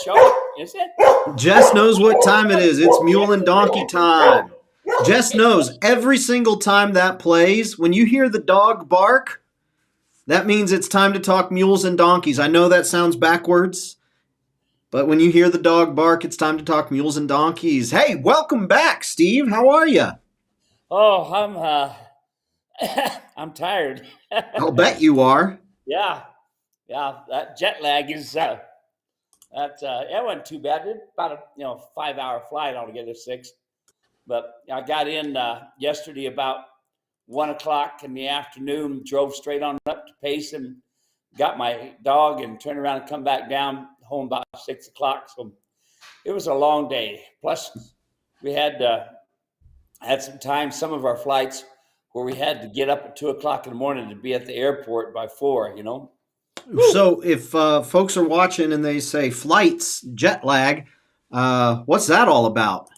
show, is it? Jess knows what time it is. It's mule and donkey time. Jess knows every single time that plays, when you hear the dog bark, that means it's time to talk mules and donkeys. I know that sounds backwards, but when you hear the dog bark, it's time to talk mules and donkeys. Hey, welcome back, Steve. How are you? Oh, I'm tired. I'll bet you are. Yeah. That jet lag is that wasn't too bad. It's about a 5-hour flight altogether, 6. But I got in yesterday about 1:00 in the afternoon. Drove straight on up to Payson, got my dog, and turned around and come back down home about 6:00. So it was a long day. Plus, we had some time. Some of our flights where we had to get up at 2:00 in the morning to be at the airport by 4. So if folks are watching and they say flights, jet lag, what's that all about?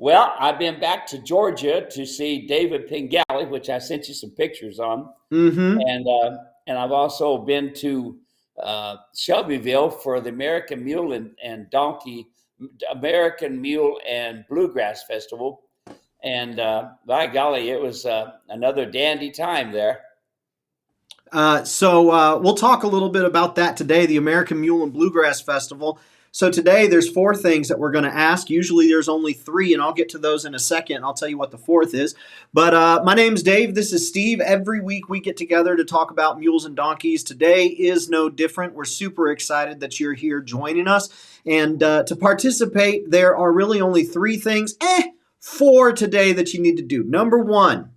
Well, I've been back to Georgia to see David Pingali, which I sent you some pictures on. Mm-hmm. And I've also been to Shelbyville for the American Mule and Bluegrass Festival. And by golly, it was another dandy time there. So we'll talk a little bit about that today, the American Mule and Bluegrass Festival. So today there's 4 things that we're going to ask. Usually there's only 3, and I'll get to those in a second. I'll tell you what the 4th is. But my name's Dave. This is Steve. Every week we get together to talk about mules and donkeys. Today is no different. We're super excited that you're here joining us. And to participate, there are really only 3 things, 4 today that you need to do. Number 1.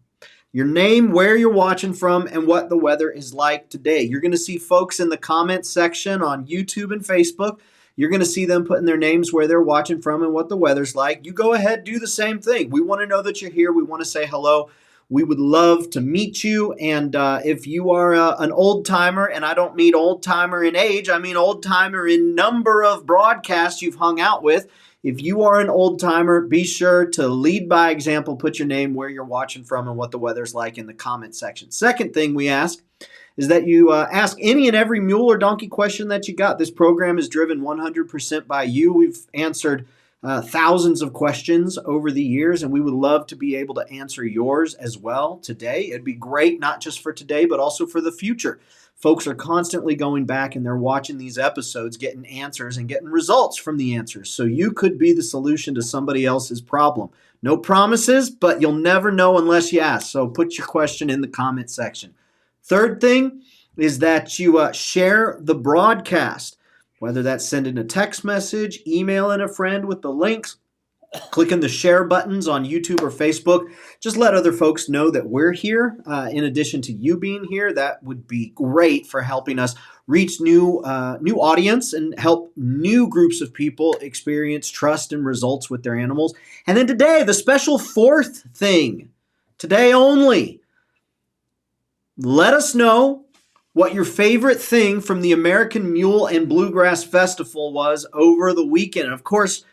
Your name, where you're watching from, and what the weather is like today. You're going to see folks in the comments section on YouTube and Facebook. You're going to see them putting their names, where they're watching from, and what the weather's like. You go ahead, do the same thing. We want to know that you're here. We want to say hello. We would love to meet you. And if you are an old timer, and I don't mean old timer in age, I mean old timer in number of broadcasts you've hung out with. If you are an old timer, be sure to lead by example, put your name, where you're watching from, and what the weather's like in the comment section. Second thing we ask is that you ask any and every mule or donkey question that you got. This program is driven 100% by you. We've answered thousands of questions over the years, and we would love to be able to answer yours as well today. It'd be great, not just for today, but also for the future. Folks are constantly going back and they're watching these episodes, getting answers and getting results from the answers. So you could be the solution to somebody else's problem. No promises, but you'll never know unless you ask. So put your question in the comment section. Third thing is that you share the broadcast, whether that's sending a text message, emailing a friend with the links, clicking the share buttons on YouTube or Facebook. Just let other folks know that we're here. In addition to you being here, that would be great for helping us reach new audience and help new groups of people experience trust and results with their animals. And then today, the special 4th thing, today only, let us know what your favorite thing from the American Mule and Bluegrass Festival was over the weekend. And of course,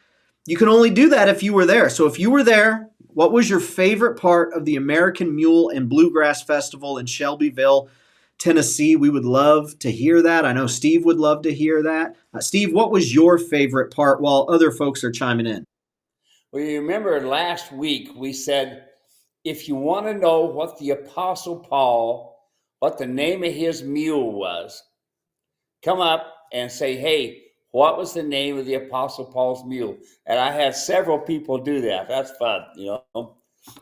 you can only do that if you were there. So if you were there, what was your favorite part of the American Mule and Bluegrass Festival in Shelbyville, Tennessee? We would love to hear that. I know Steve would love to hear that. Steve, what was your favorite part while other folks are chiming in? Well, you remember last week we said, if you want to know what the Apostle Paul, what the name of his mule was, come up and say, hey, what was the name of the Apostle Paul's mule? And I had several people do that. That's fun,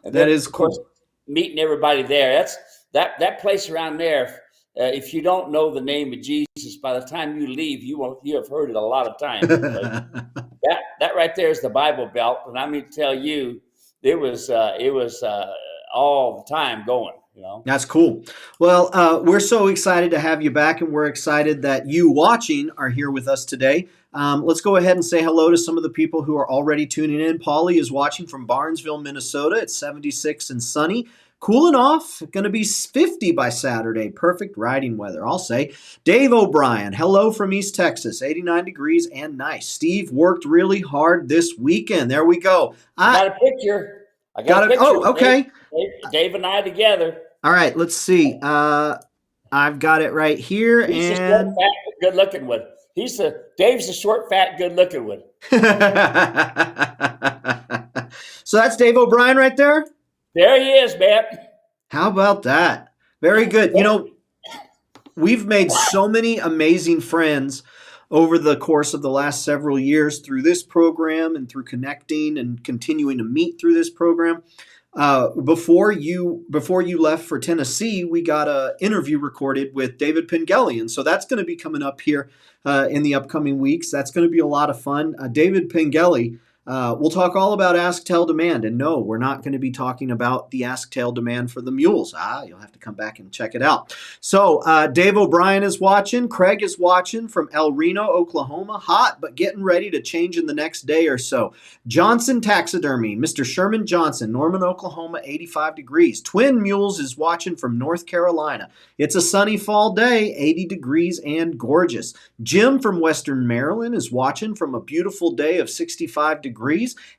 And that is cool. Of course, meeting everybody there. That place around there. If you don't know the name of Jesus, by the time you leave, you have heard it a lot of times. that right there is the Bible Belt, and I mean to tell you, it was all the time going. That's cool. Well, we're so excited to have you back, and we're excited that you watching are here with us today. Let's go ahead and say hello to some of the people who are already tuning in. Polly is watching from Barnesville, Minnesota. It's 76 and sunny. Cooling off, going to be 50 by Saturday. Perfect riding weather, I'll say. Dave O'Brien, hello from East Texas, 89 degrees and nice. Steve worked really hard this weekend. There we go. I got a picture. Oh, okay. Dave and I together. All right, let's see. I've got it right here. He's just good looking with. Dave's the short, fat, good looking one. So that's Dave O'Brien right there. There he is, man. How about that? Very good. We've made so many amazing friends over the course of the last several years through this program and through connecting and continuing to meet through this program. Before you left for Tennessee, we got an interview recorded with David Pengelly, and so that's going to be coming up here in the upcoming weeks. That's going to be a lot of fun. David Pengelly. We'll talk all about Ask Tell Demand, and no, we're not going to be talking about the Ask Tell Demand for the mules. You'll have to come back and check it out. So Dave O'Brien is watching. Craig is watching from El Reno, Oklahoma. Hot, but getting ready to change in the next day or so. Johnson Taxidermy, Mr. Sherman Johnson, Norman, Oklahoma, 85 degrees. Twin Mules is watching from North Carolina. It's a sunny fall day, 80 degrees and gorgeous. Jim from Western Maryland is watching from a beautiful day of 65 degrees.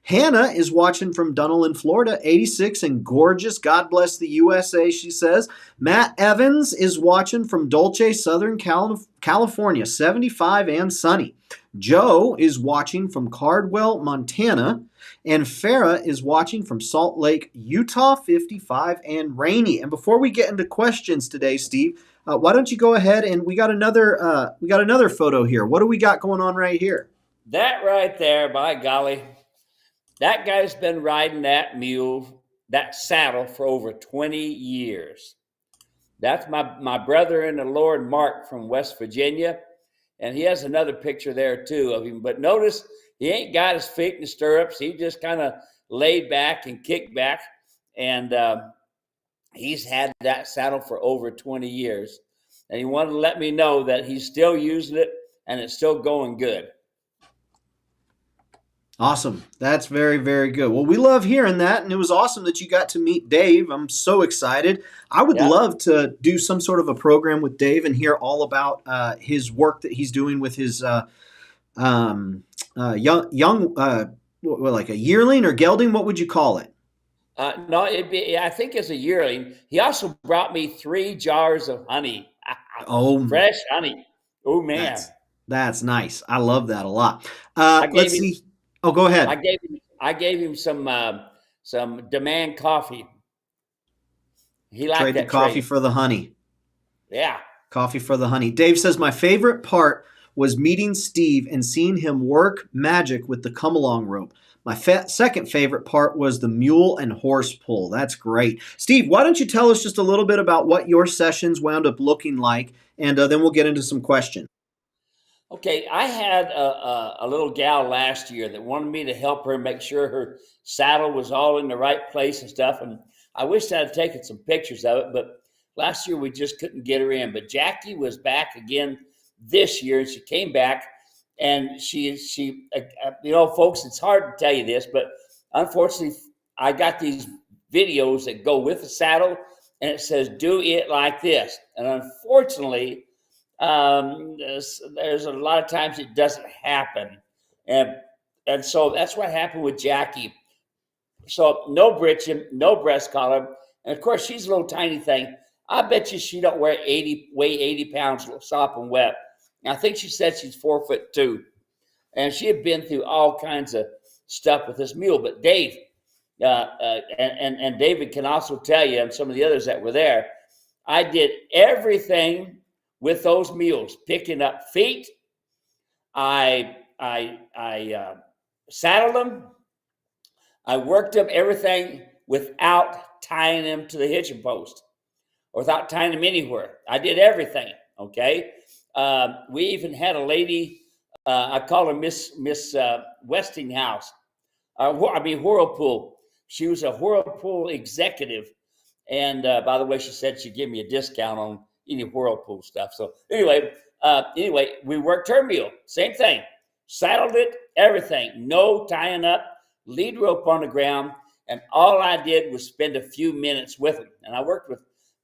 Hannah is watching from Dunalin, Florida, 86 and gorgeous. God bless the USA, she says. Matt Evans is watching from Dulce, Southern California, 75 and sunny. Joe is watching from Cardwell, Montana. And Farah is watching from Salt Lake, Utah, 55 and rainy. And before we get into questions today, Steve, why don't you go ahead and we got another photo here. What do we got going on right here? That right there, by golly, that guy's been riding that mule, that saddle, for over 20 years. That's my brother in the Lord, Mark, from West Virginia. And he has another picture there, too, of him. But notice he ain't got his feet in the stirrups. He just kind of laid back and kicked back. And he's had that saddle for over 20 years. And he wanted to let me know that he's still using it and it's still going good. Awesome. That's very, very good. Well, we love hearing that, and it was awesome that you got to meet Dave. I'm so excited. I would love to do some sort of a program with Dave and hear all about his work that he's doing with his young like a yearling or gelding. What would you call it? No, I think it's a yearling. He also brought me 3 jars of honey. Fresh honey. Oh, man. That's nice. I love that a lot. Let's see. Oh, go ahead. I gave him some demand coffee. He liked Trade the coffee for the honey. Yeah. Coffee for the honey. Dave says, my favorite part was meeting Steve and seeing him work magic with the come-along rope. My second favorite part was the mule and horse pull. That's great. Steve, why don't you tell us just a little bit about what your sessions wound up looking like, and then we'll get into some questions. Okay, I had a little gal last year that wanted me to help her make sure her saddle was all in the right place and stuff. And I wished I had taken some pictures of it, but last year we just couldn't get her in. But Jackie was back again this year, and she came back, and she folks, it's hard to tell you this, but unfortunately, I got these videos that go with the saddle, and it says, do it like this. And unfortunately, there's a lot of times it doesn't happen, and so that's what happened with Jackie. So no breeching, no breast collar, and of course she's a little tiny thing. I bet you she don't weigh 80 pounds, sopping wet. And I think she said she's 4'2", and she had been through all kinds of stuff with this mule. But Dave, and David can also tell you, and some of the others that were there, I did everything with those mules, picking up feet. I saddled them. I worked them, everything without tying them to the hitching post or without tying them anywhere. I did everything, okay? We even had a lady, I call her Miss Westinghouse, Whirlpool. She was a Whirlpool executive. And by the way, she said she'd give me a discount on any Whirlpool stuff. So anyway, we worked her mule. Same thing. Saddled it, everything. No tying up, lead rope on the ground. And all I did was spend a few minutes with them. And I worked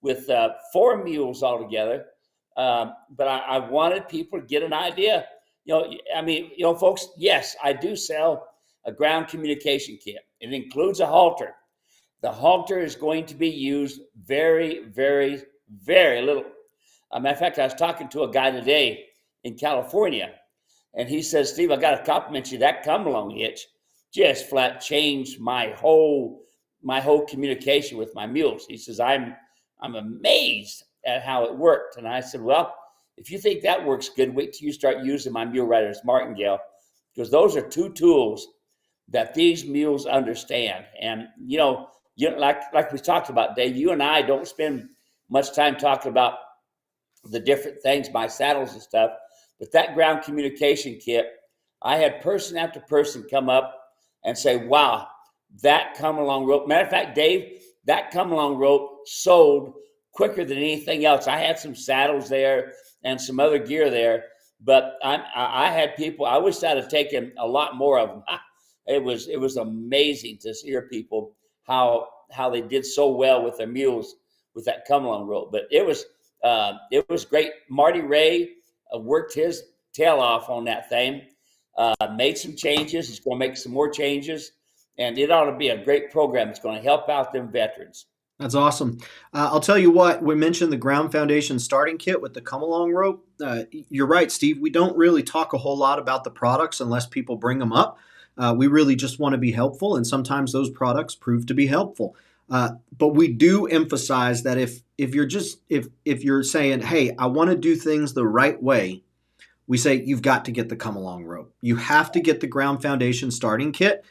with 4 mules altogether. But I wanted people to get an idea. Folks, yes, I do sell a ground communication kit. It includes a halter. The halter is going to be used very, very, very little. Matter of fact, I was talking to a guy today in California, And he says, Steve, I got to compliment you. That come along hitch just flat changed my whole communication with my mules. He says, I'm amazed at how it worked. And I said, well, if you think that works good, wait till you start using my mule riders, Martingale, because those are two tools that these mules understand. And like we talked about, Dave, you and I don't spend much time talking about the different things, my saddles and stuff, but that ground communication kit, I had person after person come up and say, wow, that come along rope. Matter of fact, Dave, that come along rope sold quicker than anything else. I had some saddles there and some other gear there, but I had people, I wish I'd have taken a lot more of them. It was amazing to hear people how they did so well with their mules with that come along rope. But it was great. Marty Ray worked his tail off on that thing, made some changes. He's going to make some more changes, and it ought to be a great program. It's going to help out them veterans. That's awesome. I'll tell you what, we mentioned the Ground Foundation starting kit with the come along rope. You're right, Steve. We don't really talk a whole lot about the products unless people bring them up. We really just want to be helpful, and sometimes those products prove to be helpful. But we do emphasize that if you're saying, hey, I want to do things the right way, we say you've got to get the come along rope. You have to get the Ground Foundation starting kit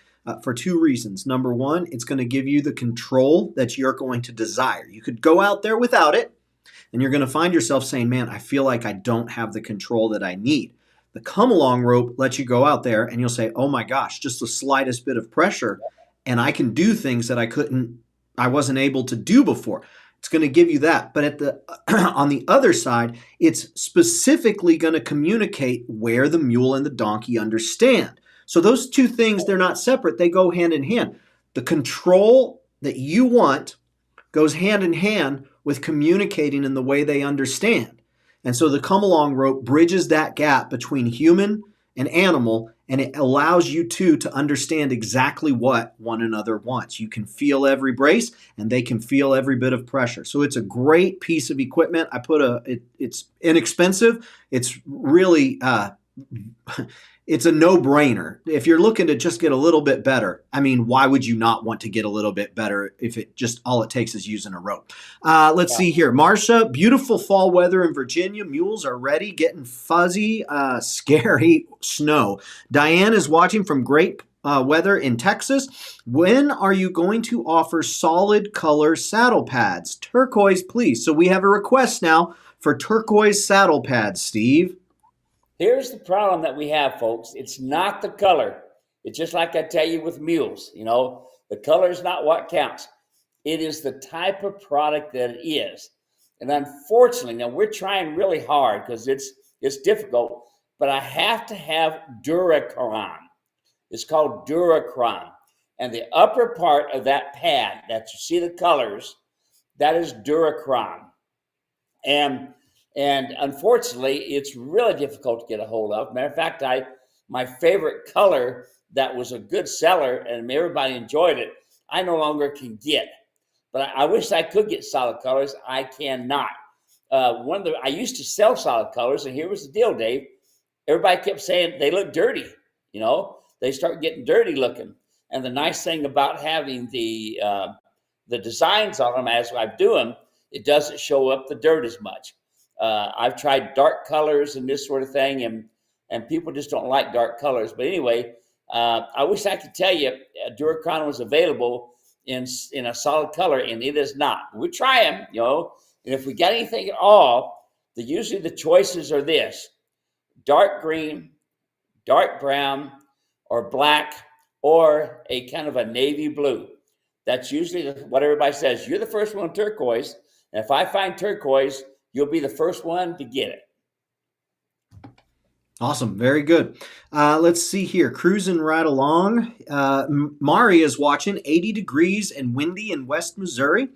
for two reasons. Number one, it's going to give you the control that you're going to desire. You could go out there without it, and you're going to find yourself saying, man, I feel like I don't have the control that I need. The come along rope lets you go out there and you'll say, oh my gosh, just the slightest bit of pressure, and I can do things that I wasn't able to do before. It's going to give you that. But on the other side, it's specifically going to communicate where the mule and the donkey understand. So those two things, they're not separate. They go hand in hand. The control that you want goes hand in hand with communicating in the way they understand. And so the come along rope bridges that gap between human and animal, and it allows you two to understand exactly what one another wants. You can feel every brace, and they can feel every bit of pressure. So it's a great piece of equipment. It's inexpensive. It's really it's a no-brainer. If you're looking to just get a little bit better, I mean, why would you not want to get a little bit better if all it takes is using a rope? Let's see here. Marcia, beautiful fall weather in Virginia. Mules are ready, getting fuzzy, scary snow. Diane is watching from great weather in Texas. When are you going to offer solid color saddle pads? Turquoise, please. So we have a request now for turquoise saddle pads, Steve. Here's the problem that we have, folks. It's not the color. It's just like I tell you with mules. The color is not what counts. It is the type of product that it is. And unfortunately, now we're trying really hard because it's difficult, but I have to have Duracron. It's called Duracron. And the upper part of that pad that you see the colors, that is Duracron. And unfortunately, it's really difficult to get a hold of. Matter of fact, my favorite color that was a good seller and everybody enjoyed it, I no longer can get. But I wish I could get solid colors. I cannot. I used to sell solid colors, and here was the deal, Dave. Everybody kept saying they look dirty. They start getting dirty looking. And the nice thing about having the designs on them as I do them, it doesn't show up the dirt as much. I've tried dark colors and this sort of thing, and people just don't like dark colors. But anyway, I wish I could tell you Duracron was available in a solid color, and it is not. We try them, and if we got anything at all, usually the choices are this: dark green, dark brown, or black, or a kind of a navy blue. That's usually what everybody says. You're the first one turquoise, and if I find turquoise, you'll be the first one to get it. Awesome. Very good. Let's see here. Cruising right along. Mare is watching. 80 degrees and windy in West Missouri.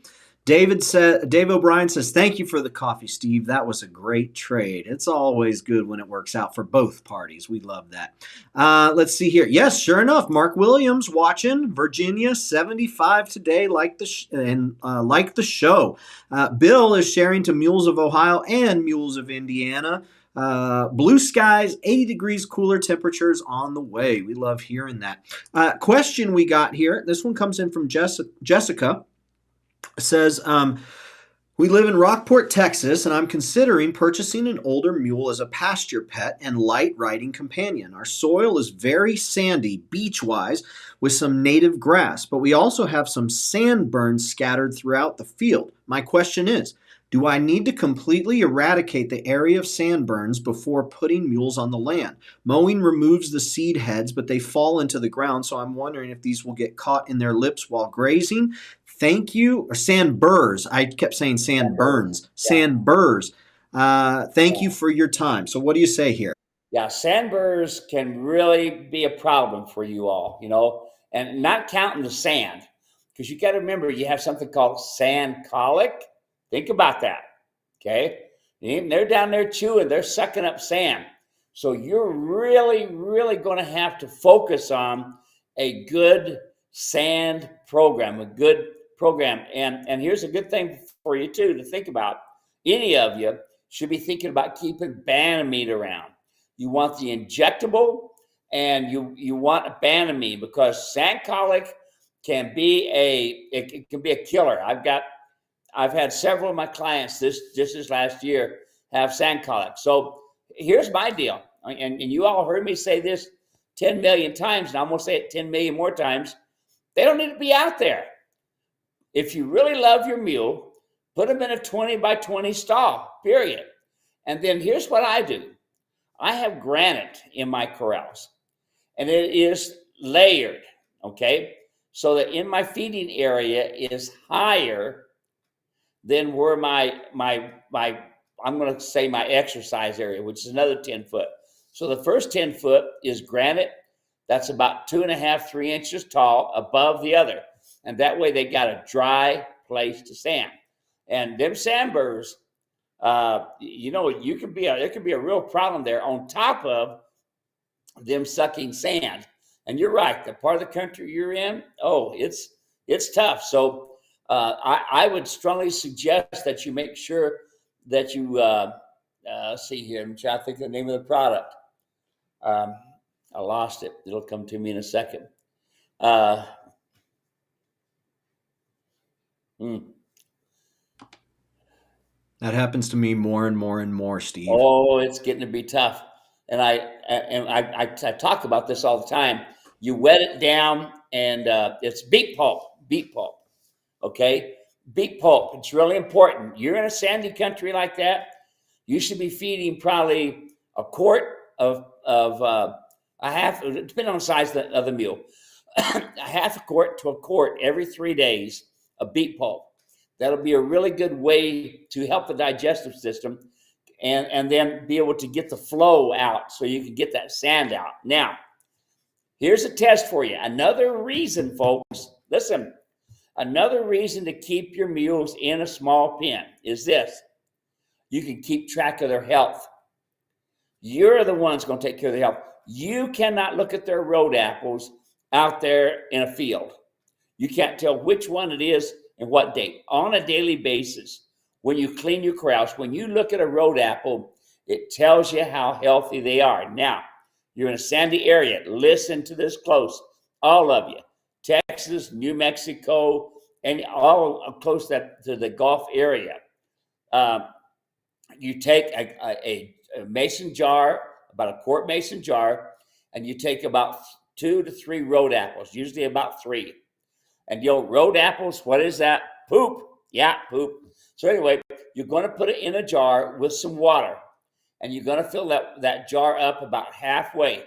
Dave O'Brien says, thank you for the coffee, Steve. That was a great trade. It's always good when it works out for both parties. We love that. Let's see here. Yes, sure enough. Mark Williams watching. Virginia 75 today, like the show. Bill is sharing to Mules of Ohio and Mules of Indiana. Blue skies, 80 degrees cooler temperatures on the way. We love hearing that. Question we got here. This one comes in from Jessica. Says, we live in Rockport, Texas, and I'm considering purchasing an older mule as a pasture pet and light riding companion. Our soil is very sandy, beach-wise, with some native grass, but we also have some sand burns scattered throughout the field. My question is, do I need to completely eradicate the area of sand burns before putting mules on the land? Mowing removes the seed heads, but they fall into the ground, so I'm wondering if these will get caught in their lips while grazing. Thank you. Or sand burrs. I kept saying sand burns. Sand burrs. Thank you for your time. So what do you say here? Yeah, sand burrs can really be a problem for you all, and not counting the sand, because you got to remember you have something called sand colic. Think about that, okay? And they're down there chewing. They're sucking up sand. So you're really, really going to have to focus on a good sand program, a good program. And here's a good thing for you, too, to think about. Any of you should be thinking about keeping Banamine around. You want the injectable, and you want a Banamine, because sand colic can be a killer. I've had several of my clients this last year have sand colic. So here's my deal, and you all heard me say this 10 million times, and I'm going to say it 10 million more times. They don't need to be out there. If you really love your mule, put them in a 20 by 20 stall, period. And then here's what I do. I have granite in my corrals, and it is layered, okay? So that in my feeding area is higher than where my I'm going to say my exercise area, which is another 10 foot. So the first 10 foot is granite. That's about 2.5, 3 inches tall above the other. And that way they got a dry place to stand. And them sandburrs, there could be a real problem there on top of them sucking sand. And you're right, the part of the country you're in, it's tough. So I would strongly suggest that you make sure that you see here. I'm trying to think of the name of the product. I lost it. It'll come to me in a second. That happens to me more and more and more, Steve. Oh, it's getting to be tough. And I talk about this all the time. You wet it down, and it's beet pulp. Okay, beet pulp. It's really important. You're in a sandy country like that. You should be feeding probably a quart of a half, depending on the size of the mule, a half a quart to a quart every 3 days of beet pulp. That'll be a really good way to help the digestive system, and then be able to get the flow out so you can get that sand out. Now, here's a test for you. Another reason, folks, listen, another reason to keep your mules in a small pen is this. You can keep track of their health. You're the ones going to take care of their health. You cannot look at their road apples out there in a field. You can't tell which one it is and what date. On a daily basis, when you clean your corrals, when you look at a road apple, it tells you how healthy they are. Now, you're in a sandy area. Listen to this close, all of you. Texas, New Mexico, and all close to the Gulf area. You take a mason jar, about a quart mason jar, and you take about 2 to 3 road apples, usually about 3. And road apples, what is that? Poop. Yeah, poop. So anyway, you're going to put it in a jar with some water, and you're going to fill that jar up about halfway,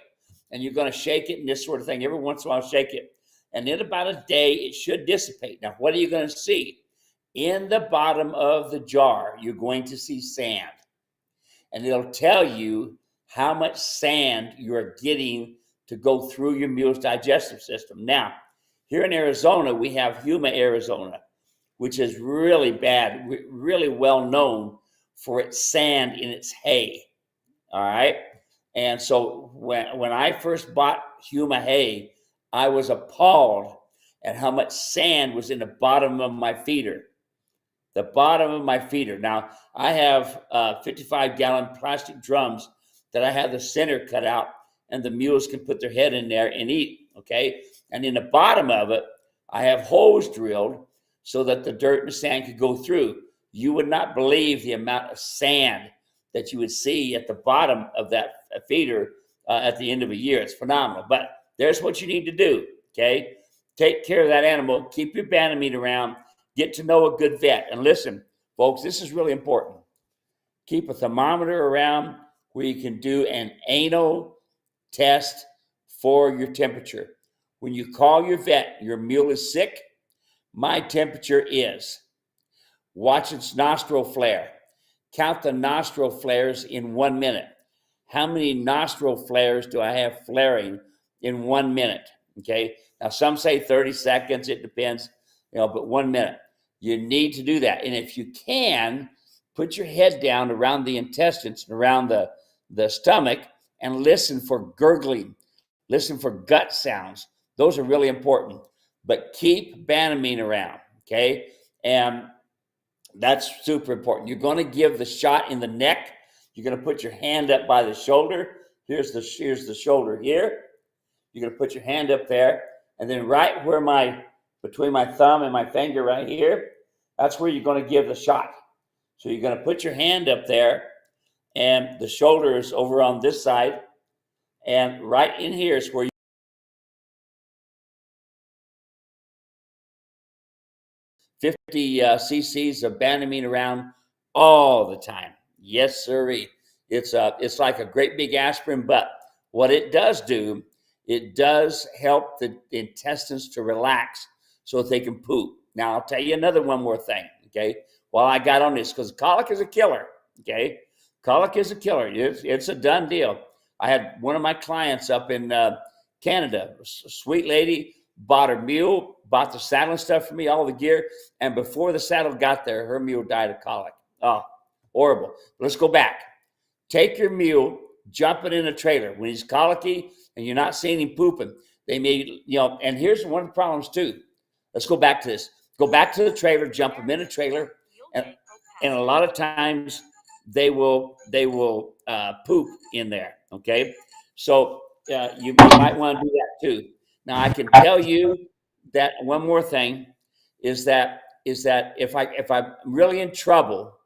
and you're going to shake it and this sort of thing. Every once in a while, shake it. And in about a day, it should dissipate. Now, what are you going to see? In the bottom of the jar, you're going to see sand. And it'll tell you how much sand you're getting to go through your mule's digestive system. Now, here in Arizona, we have Huma, Arizona, which is really bad, really well known for its sand in its hay. All right. And so when I first bought Huma hay, I was appalled at how much sand was in the bottom of my feeder. The bottom of my feeder. Now, I have 55-gallon plastic drums that I have the center cut out, and the mules can put their head in there and eat, okay? And in the bottom of it, I have holes drilled so that the dirt and sand could go through. You would not believe the amount of sand that you would see at the bottom of that feeder at the end of a year. It's phenomenal. But there's what you need to do, okay? Take care of that animal. Keep your banded meat around. Get to know a good vet. And listen, folks, this is really important. Keep a thermometer around where you can do an anal test for your temperature. When you call your vet, your mule is sick, my temperature is. Watch its nostril flare. Count the nostril flares in 1 minute. How many nostril flares do I have flaring in 1 minute? Okay. Now, some say 30 seconds. It depends, but 1 minute. You need to do that. And if you can, put your head down around the intestines and around the stomach and listen for gurgling. Listen for gut sounds. Those are really important. But keep Banamine around, okay? And that's super important. You're going to give the shot in the neck. You're going to put your hand up by the shoulder. Here's the shoulder here. You're going to put your hand up there. And then right where between my thumb and my finger right here, that's where you're going to give the shot. So you're going to put your hand up there, and the shoulder is over on this side. And right in here is where you 50 cc's of Banamine around all the time. Yes, sirree. It's like a great big aspirin, but what it does do, it does help the intestines to relax so that they can poop. Now, I'll tell you one more thing, okay, while I got on this, because colic is a killer, okay? Colic is a killer. It's a done deal. I had one of my clients up in Canada, a sweet lady, bought her mule, bought the saddle and stuff for me, all the gear, and before the saddle got there, her mule died of colic. Oh, horrible. Let's go back. Take your mule, jump it in a trailer. When he's colicky and you're not seeing him pooping, they may, and here's one of the problems too. Let's go back to this. Go back to the trailer, jump them in a trailer, and a lot of times they will poop in there, okay? So you might want to do that too. Now, I can tell you that one more thing is that if I'm really in trouble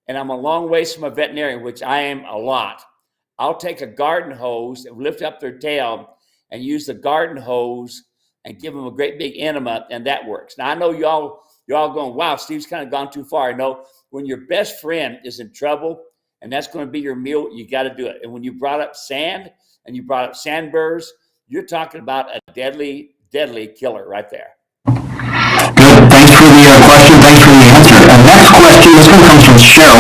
and I'm a long ways from a veterinarian, which I am a lot, I'll take a garden hose and lift up their tail and use the garden hose and give them a great big enema, and that works. Now, I know y'all going, wow, Steve's kind of gone too far. No, when your best friend is in trouble and that's going to be your mule, you got to do it. And when you brought up sand and you brought up sand burrs, you're talking about a deadly, deadly killer right there. Good. Thanks for the question. Thanks for the answer. And next question, this one comes from Cheryl.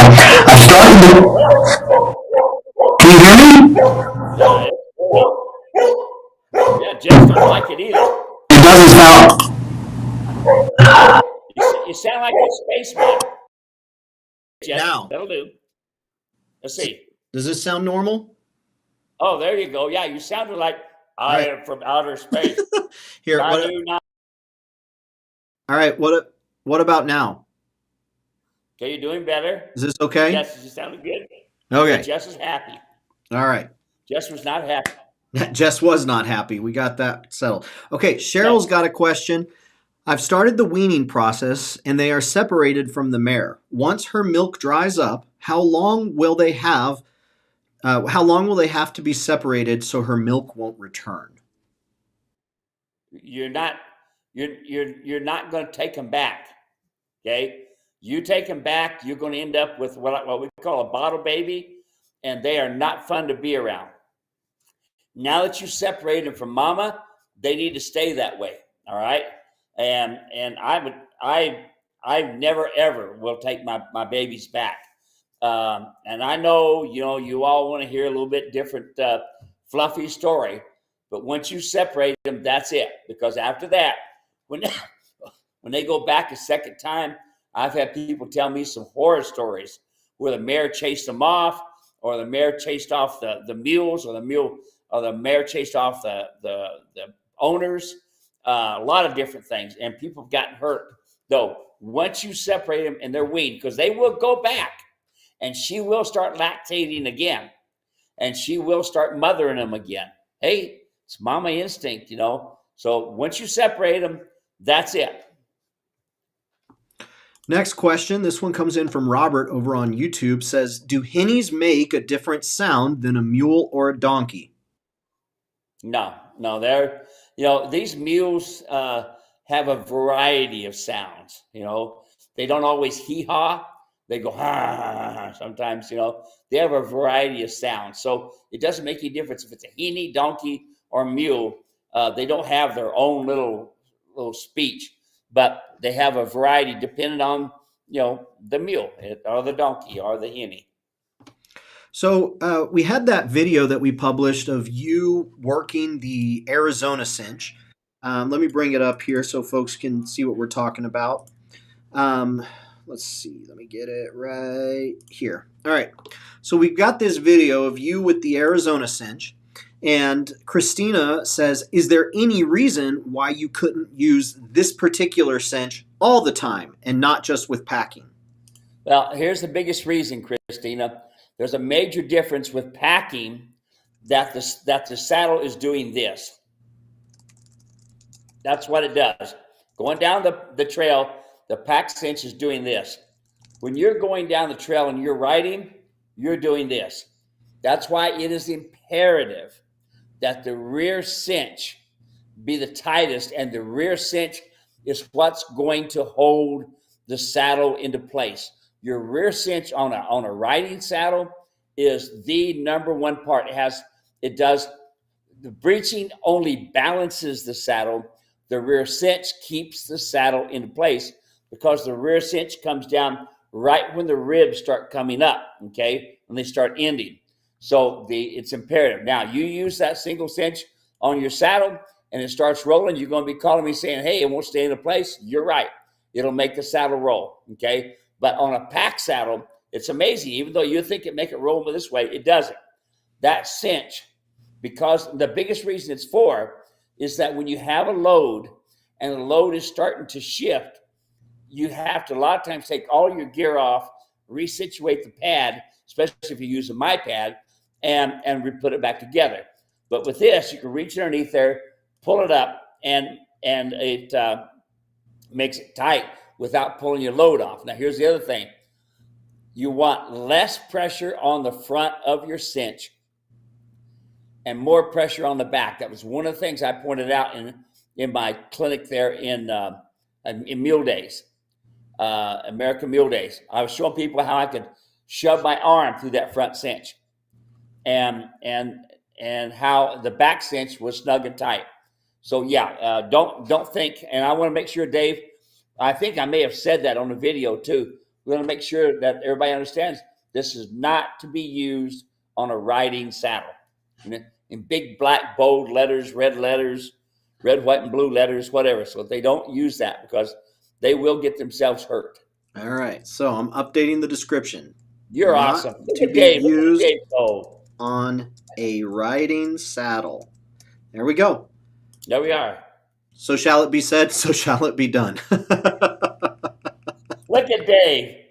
Can you hear me? Yeah, Jeff don't like it either. It doesn't sound. You sound like a spaceman. Jeff, Now. That'll do. Let's see. Does this sound normal? Oh, there you go. Yeah, you sounded like I am from outer space. Here. All right. What about now? Okay, you're doing better. Is this okay? Yes, you sounded good. Okay. Jess is happy. All right. Jess was not happy. Jess was not happy. We got that settled. Okay, Cheryl's got a question. I've started the weaning process, and they are separated from the mare. Once her milk dries up, how long will they have to be separated so her milk won't return? You're not going to take them back. Okay, you take them back, you're going to end up with what we call a bottle baby, and they are not fun to be around. Now that you separate them from mama, they need to stay that way. All right. And I never ever will take my babies back. And I know, you all want to hear a little bit different, fluffy story, but once you separate them, that's it. Because after that, When they go back a second time, I've had people tell me some horror stories where the mare chased them off, or the mare chased off the mules, or the mare chased off the owners. A lot of different things, and people have gotten hurt. Though once you separate them and they're weaned, because they will go back, and she will start lactating again, and she will start mothering them again. Hey, it's mama instinct, So once you separate them, that's it. Next question. This one comes in from Robert over on YouTube. Says, do HInneys make a different sound than a mule or a donkey? No, they're, these mules have a variety of sounds. They don't always hee-haw. They go ha. Sometimes, they have a variety of sounds. So it doesn't make any difference if it's a Hinney, donkey, or mule. They don't have their own little speech, but they have a variety depending on, the mule or the donkey or the Hinney. So we had that video that we published of you working the Arizona cinch. Let me bring it up here so folks can see what we're talking about. Let's see. Let me get it right here. All right. So we've got this video of you with the Arizona cinch. And Christina says, is there any reason why you couldn't use this particular cinch all the time and not just with packing? Well, here's the biggest reason, Christina. There's a major difference with packing that the saddle is doing this. That's what it does. Going down the trail, the pack cinch is doing this. When you're going down the trail and you're riding, you're doing this. That's why it is imperative that the rear cinch be the tightest, and the rear cinch is what's going to hold the saddle into place. Your rear cinch on a riding saddle is the number one part. The breeching only balances the saddle. The rear cinch keeps the saddle in place, because the rear cinch comes down right when the ribs start coming up, okay, when they start ending. So it's imperative. Now, you use that single cinch on your saddle and it starts rolling, you're going to be calling me saying, hey, it won't stay in place. You're right. It'll make the saddle roll, okay? But on a pack saddle, it's amazing. Even though you think it make it roll this way, it doesn't. That cinch, because the biggest reason it's for is that when you have a load and the load is starting to shift, you have to a lot of times take all your gear off, resituate the pad, especially if you use a my pad, and put it back together. But with this, you can reach underneath there, pull it up, and it makes it tight without pulling your load off. Now, here's the other thing. You want less pressure on the front of your cinch and more pressure on the back. That was one of the things I pointed out in my clinic there in Mule Days, American Mule Days. I was showing people how I could shove my arm through that front cinch, and how the back cinch was snug and tight. So yeah, don't think. And I want to make sure, Dave, I think I may have said that on the video too. We want to make sure that everybody understands this is not to be used on a riding saddle. In big black bold letters, red, white, and blue letters, whatever. So they don't use that because they will get themselves hurt. All right. So I'm updating the description. You're Not awesome. to be used Dave, on a riding saddle. There we go. There we are. So shall it be said, so shall it be done. Look at Dave.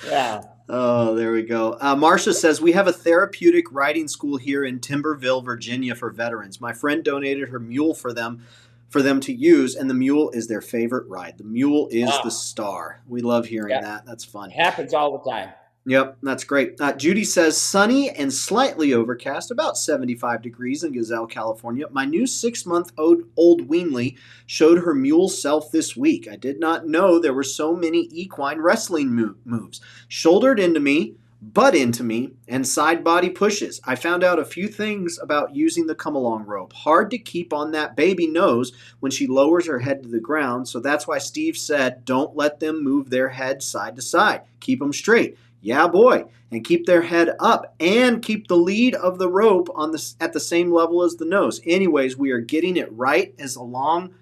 Yeah. Oh, there we go. Marcia says, we have a therapeutic riding school here in Timberville, Virginia for veterans. My friend donated her mule for them to use, and the mule is their favorite ride. The mule is the star. We love hearing that. That's fun. It happens all the time. Yep, that's great. Judy says, sunny and slightly overcast, about 75 degrees in Gazelle, California. My new 6-month-old Weanley showed her mule self this week. I did not know there were so many equine wrestling moves. Shouldered into me, butt into me, and side body pushes. I found out a few things about using the come-along rope. Hard to keep on that baby nose when she lowers her head to the ground, so that's why Steve said, don't let them move their head side to side. Keep them straight. Yeah, boy. And keep their head up and keep the lead of the rope at the same level as the nose. Anyways, we are getting it right as along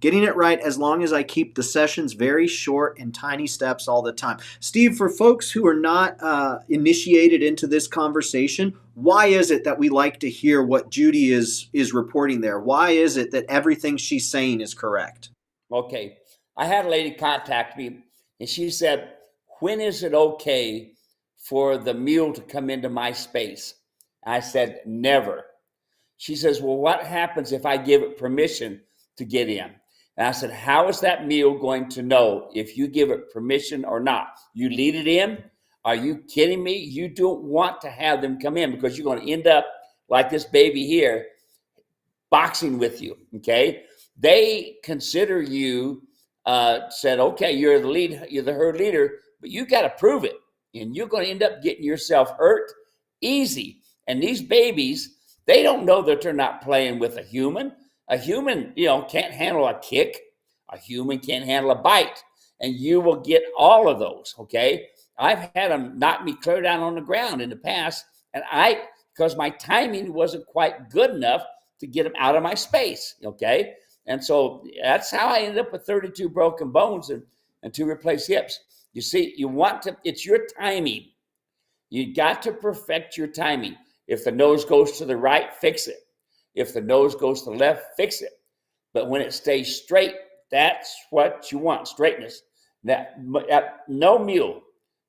Getting it right as long as I keep the sessions very short and tiny steps all the time. Steve, for folks who are not initiated into this conversation, why is it that we like to hear what Judy is reporting there? Why is it that everything she's saying is correct? Okay. I had a lady contact me, and she said, when is it okay for the mule to come into my space? I said, never. She says, well, what happens if I give it permission to get in? And I said, how is that mule going to know if you give it permission or not? You lead it in? Are you kidding me? You don't want to have them come in, because you're going to end up like this baby here, boxing with you, okay? They consider you, said, okay, you're the herd leader, but you got to prove it. And you're going to end up getting yourself hurt easy. And these babies, they don't know that they're not playing with a human. A human, can't handle a kick. A human can't handle a bite. And you will get all of those, okay? I've had them knock me clear down on the ground in the past, and because my timing wasn't quite good enough to get them out of my space, okay? And so that's how I ended up with 32 broken bones and 2 replaced hips. You see, it's your timing. You got to perfect your timing. If the nose goes to the right, fix it. If the nose goes to the left, fix it. But when it stays straight, that's what you want, straightness. No mule,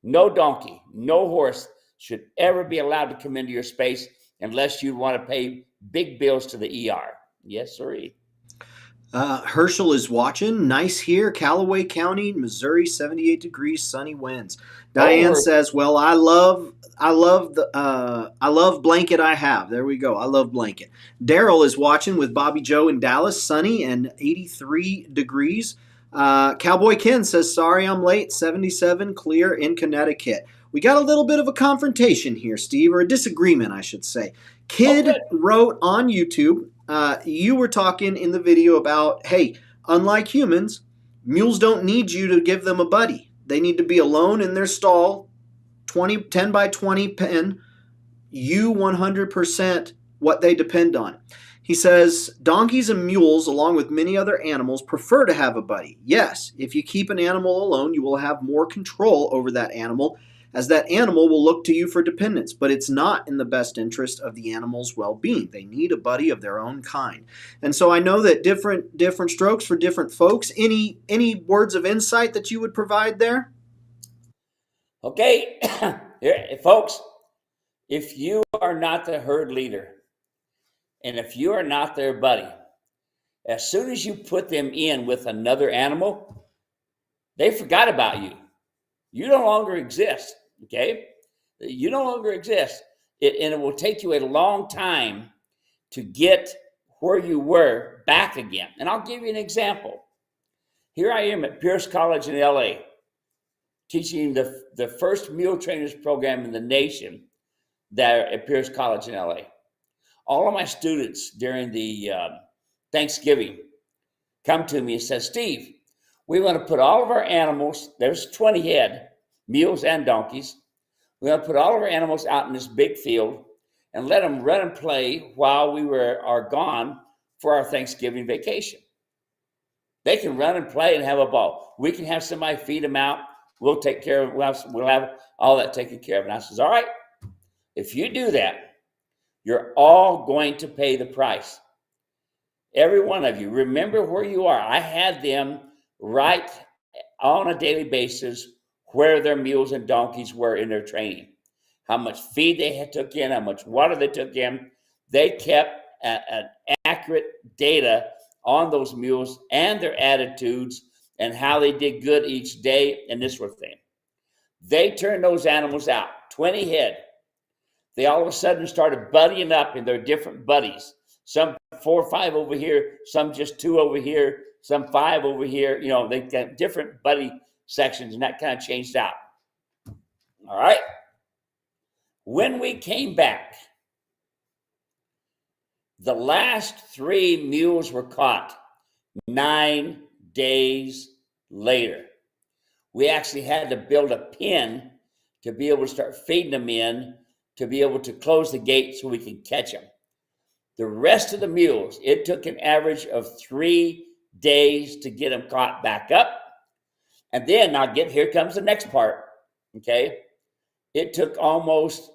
no donkey, no horse should ever be allowed to come into your space unless you want to pay big bills to the ER. Yes, sirree. Herschel is watching. Nice here. Callaway County, Missouri, 78 degrees, sunny winds. Diane says, well, I love blanket I have. There we go. I love blanket. Daryl is watching with Bobby Joe in Dallas, sunny and 83 degrees. Cowboy Ken says, sorry I'm late, 77 clear in Connecticut. We got a little bit of a confrontation here, Steve, or a disagreement, I should say. Kid wrote on YouTube, you were talking in the video about, hey, unlike humans, mules don't need you to give them a buddy. They need to be alone in their stall, 10 by 20 pen, you 100% what they depend on. He says, donkeys and mules, along with many other animals, prefer to have a buddy. Yes, if you keep an animal alone, you will have more control over that animal, as that animal will look to you for dependence, but it's not in the best interest of the animal's well-being. They need a buddy of their own kind. And so I know that different strokes for different folks. Any words of insight that you would provide there? Okay, here, folks, if you are not the herd leader, and if you are not their buddy, as soon as you put them in with another animal, they forgot about you. You no longer exist, okay? You no longer exist. And it will take you a long time to get where you were back again. And I'll give you an example. Here I am at Pierce College in LA, teaching the first mule trainers program in the nation there at Pierce College in LA. All of my students during the Thanksgiving come to me and say, Steve, we want to put all of our animals, there's 20 head, mules and donkeys. We want to put all of our animals out in this big field and let them run and play while we are gone for our Thanksgiving vacation. They can run and play and have a ball. We can have somebody feed them out. We'll take care of it. We'll have all that taken care of. And I says, all right, if you do that, you're all going to pay the price. Every one of you, remember where you are. I had them write on a daily basis where their mules and donkeys were in their training, how much feed they had took in, how much water they took in. They kept an accurate data on those mules and their attitudes and how they did good each day and this sort of thing. They turned those animals out, 20 head. They all of a sudden started buddying up in their different buddies. Some 4 or 5 over here, some just 2 over here, some 5 over here. They got different buddy sections, and that kind of changed out. All right. When we came back, the last 3 mules were caught 9 days later. We actually had to build a pen to be able to start feeding them in, to be able to close the gate so we can catch them. The rest of the mules, it took an average of 3 days to get them caught back up. And then here comes the next part. Okay. It took almost,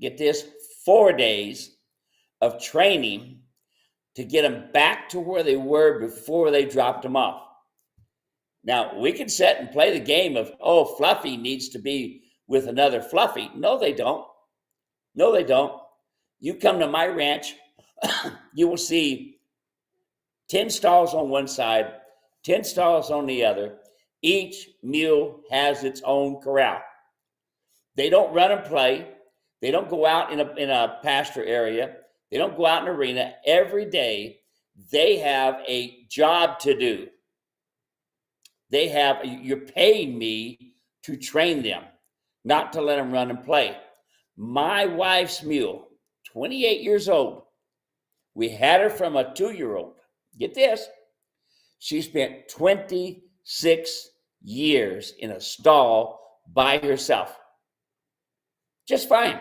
get this, 4 days of training to get them back to where they were before they dropped them off. Now, we can sit and play the game of, oh, Fluffy needs to be with another Fluffy. No, they don't. No, they don't. You come to my ranch, you will see 10 stalls on one side, 10 stalls on the other. Each mule has its own corral. They don't run and play. They don't go out in a pasture area. They don't go out in an arena. Every day, they have a job to do. You're paying me to train them, not to let them run and play. My wife's mule, 28 years old, we had her from a 2-year-old. Get this. She spent 26 years in a stall by herself. Just fine.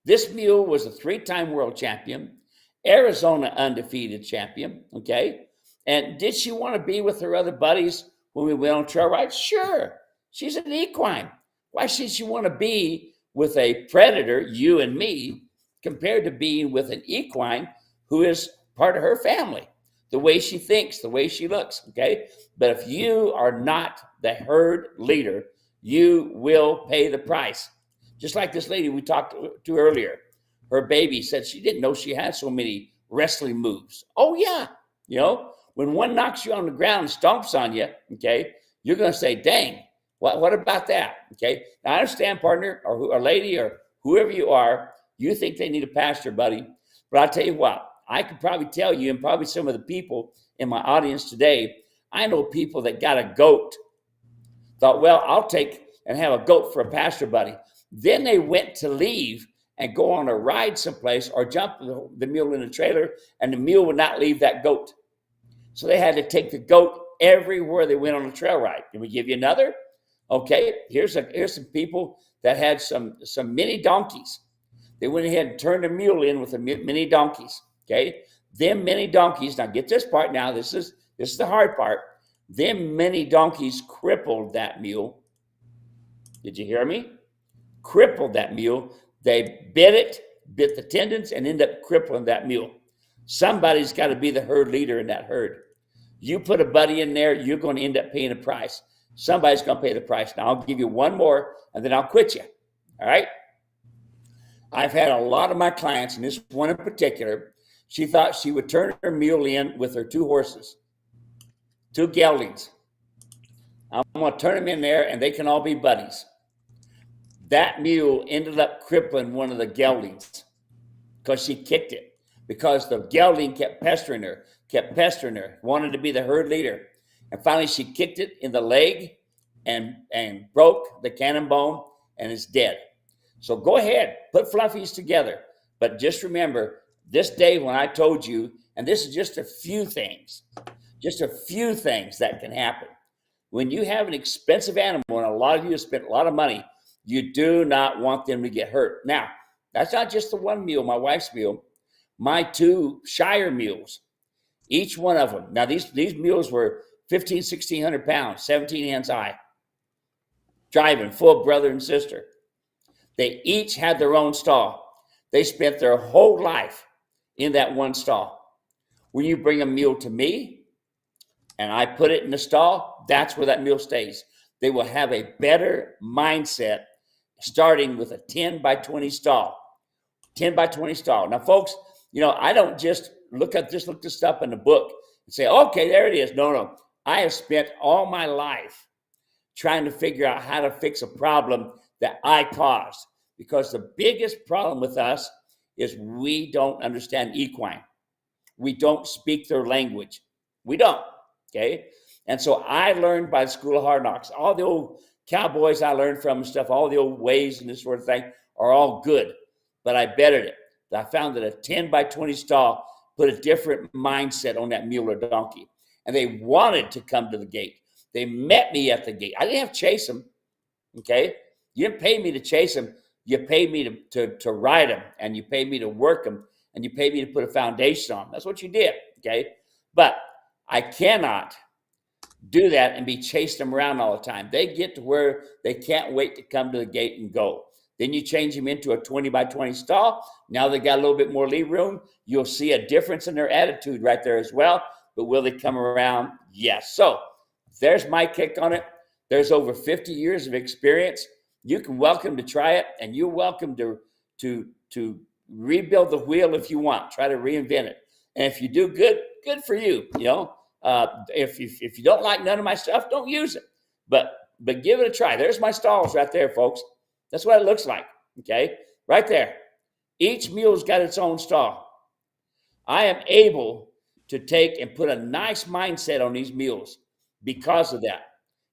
This mule was a 3-time world champion, Arizona undefeated champion, okay? And did she want to be with her other buddies when we went on trail rides? Sure. She's an equine. Why should she want to be with a predator, you and me, compared to being with an equine who is part of her family? The way she thinks, the way she looks, okay? But if you are not the herd leader, you will pay the price. Just like this lady we talked to earlier. Her baby said she didn't know she had so many wrestling moves. Oh, yeah. You know, when one knocks you on the ground and stomps on you, okay, you're going to say, dang, what about that? Okay. Now, I understand, partner, or lady, or whoever you are, you think they need a pastor, buddy. But I'll tell you what, I could probably tell you, and probably some of the people in my audience today, I know people that got a goat. Thought, well, I'll take and have a goat for a pastor buddy. Then they went to leave and go on a ride someplace or jump the mule in a trailer, and the mule would not leave that goat. So they had to take the goat everywhere they went on a trail ride. Can we give you another? Okay, here's some people that had some mini donkeys. They went ahead and turned a mule in with the mini donkeys. Okay, them mini donkeys. Now get this part. Now this is the hard part. Them mini donkeys crippled that mule. Did you hear me? Crippled that mule. They bit the tendons, and ended up crippling that mule. Somebody's got to be the herd leader in that herd. You put a buddy in there, you're going to end up paying a price. Somebody's going to pay the price. Now, I'll give you one more, and then I'll quit you. All right? I've had a lot of my clients, and this one in particular, she thought she would turn her mule in with her 2 horses, 2 geldings. I'm going to turn them in there, and they can all be buddies. That mule ended up crippling one of the geldings because she kicked it, because the gelding kept pestering her, wanted to be the herd leader. And finally, she kicked it in the leg and broke the cannon bone, and it's dead. So go ahead, put fluffies together. But just remember, this day when I told you, and this is just a few things that can happen. When you have an expensive animal, and a lot of you have spent a lot of money, you do not want them to get hurt. Now, that's not just the one mule, my wife's mule, my 2 Shire mules, each one of them. Now, these mules were 1,600 pounds, 17 hands high, driving full brother and sister. They each had their own stall. They spent their whole life in that one stall. When you bring a mule to me and I put it in the stall, that's where that mule stays. They will have a better mindset starting with a 10 by 20 stall. 10 by 20 stall. Now, folks, I don't just look this up in the book and say, okay, there it is. No. I have spent all my life trying to figure out how to fix a problem that I caused. Because the biggest problem with us is we don't understand equine. We don't speak their language. We don't, okay? And so I learned by the School of Hard Knocks. All the old cowboys I learned from and stuff, all the old ways and this sort of thing are all good. But I bettered it. I found that a 10 by 20 stall put a different mindset on that mule or donkey. And they wanted to come to the gate. They met me at the gate. I didn't have to chase them, okay? You didn't pay me to chase them. You paid me to ride them, and you paid me to work them, and you paid me to put a foundation on them. That's what you did, okay? But I cannot do that and be chasing them around all the time. They get to where they can't wait to come to the gate and go. Then you change them into a 20 by 20 stall. Now they got a little bit more lead room. You'll see a difference in their attitude right there as well. But will they come around? Yes. So there's my kick on it. There's over 50 years of experience. You can welcome to try it, and you're welcome to rebuild the wheel if you want. Try to reinvent it. And if you do good for you. You know, if you don't like none of my stuff, don't use it. But give it a try. There's my stalls right there, folks. That's what it looks like. Okay, right there. Each mule's got its own stall. I am able to take and put a nice mindset on these mules because of that.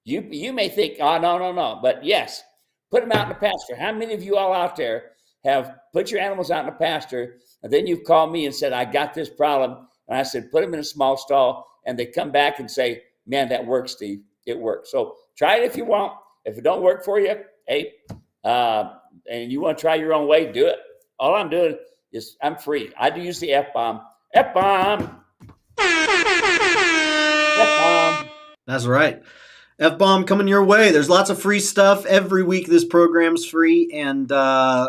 You may think, oh, no. But yes, put them out in the pasture. How many of you all out there have put your animals out in the pasture, and then you've called me and said, I got this problem. And I said, put them in a small stall. And they come back and say, man, that works, Steve. It works. So try it if you want. If it don't work for you, hey, and you want to try your own way, do it. All I'm doing is I'm free. I do use the F-bomb. F-bomb. F-bomb. That's right. F-bomb coming your way. There's lots of free stuff. Every week this program's free. And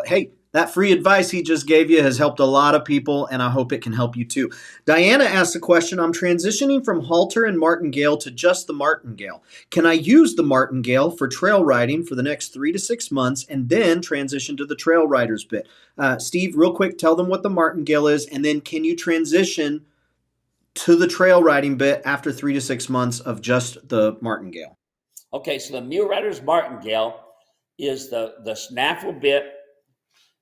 hey, that free advice he just gave you has helped a lot of people, and I hope it can help you too. Diana asked a question. I'm transitioning from halter and martingale to just the martingale. Can I use the martingale for trail riding for the next 3 to 6 months and then transition to the trail rider's bit? Steve, real quick, tell them what the martingale is, and then can you transition to the trail riding bit after 3 to 6 months of just the martingale? Okay, so the mule rider's martingale is the snaffle bit.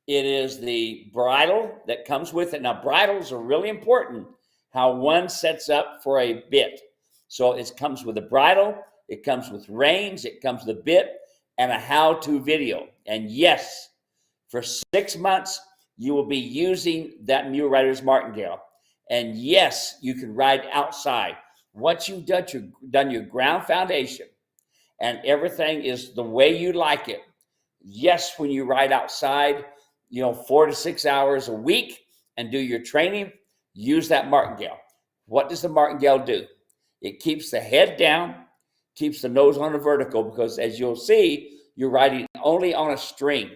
It is the bridle that comes with it. Now, bridles are really important, how one sets up for a bit. So it comes with a bridle, it comes with reins, it comes with a bit, and a how-to video. And yes, for 6 months, you will be using that mule rider's martingale. And yes, you can ride outside. Once you've done your ground foundation and everything is the way you like it, yes, when you ride outside, 4 to 6 hours a week and do your training, use that martingale. What does the martingale do? It keeps the head down, keeps the nose on a vertical, because as you'll see, you're riding only on a string.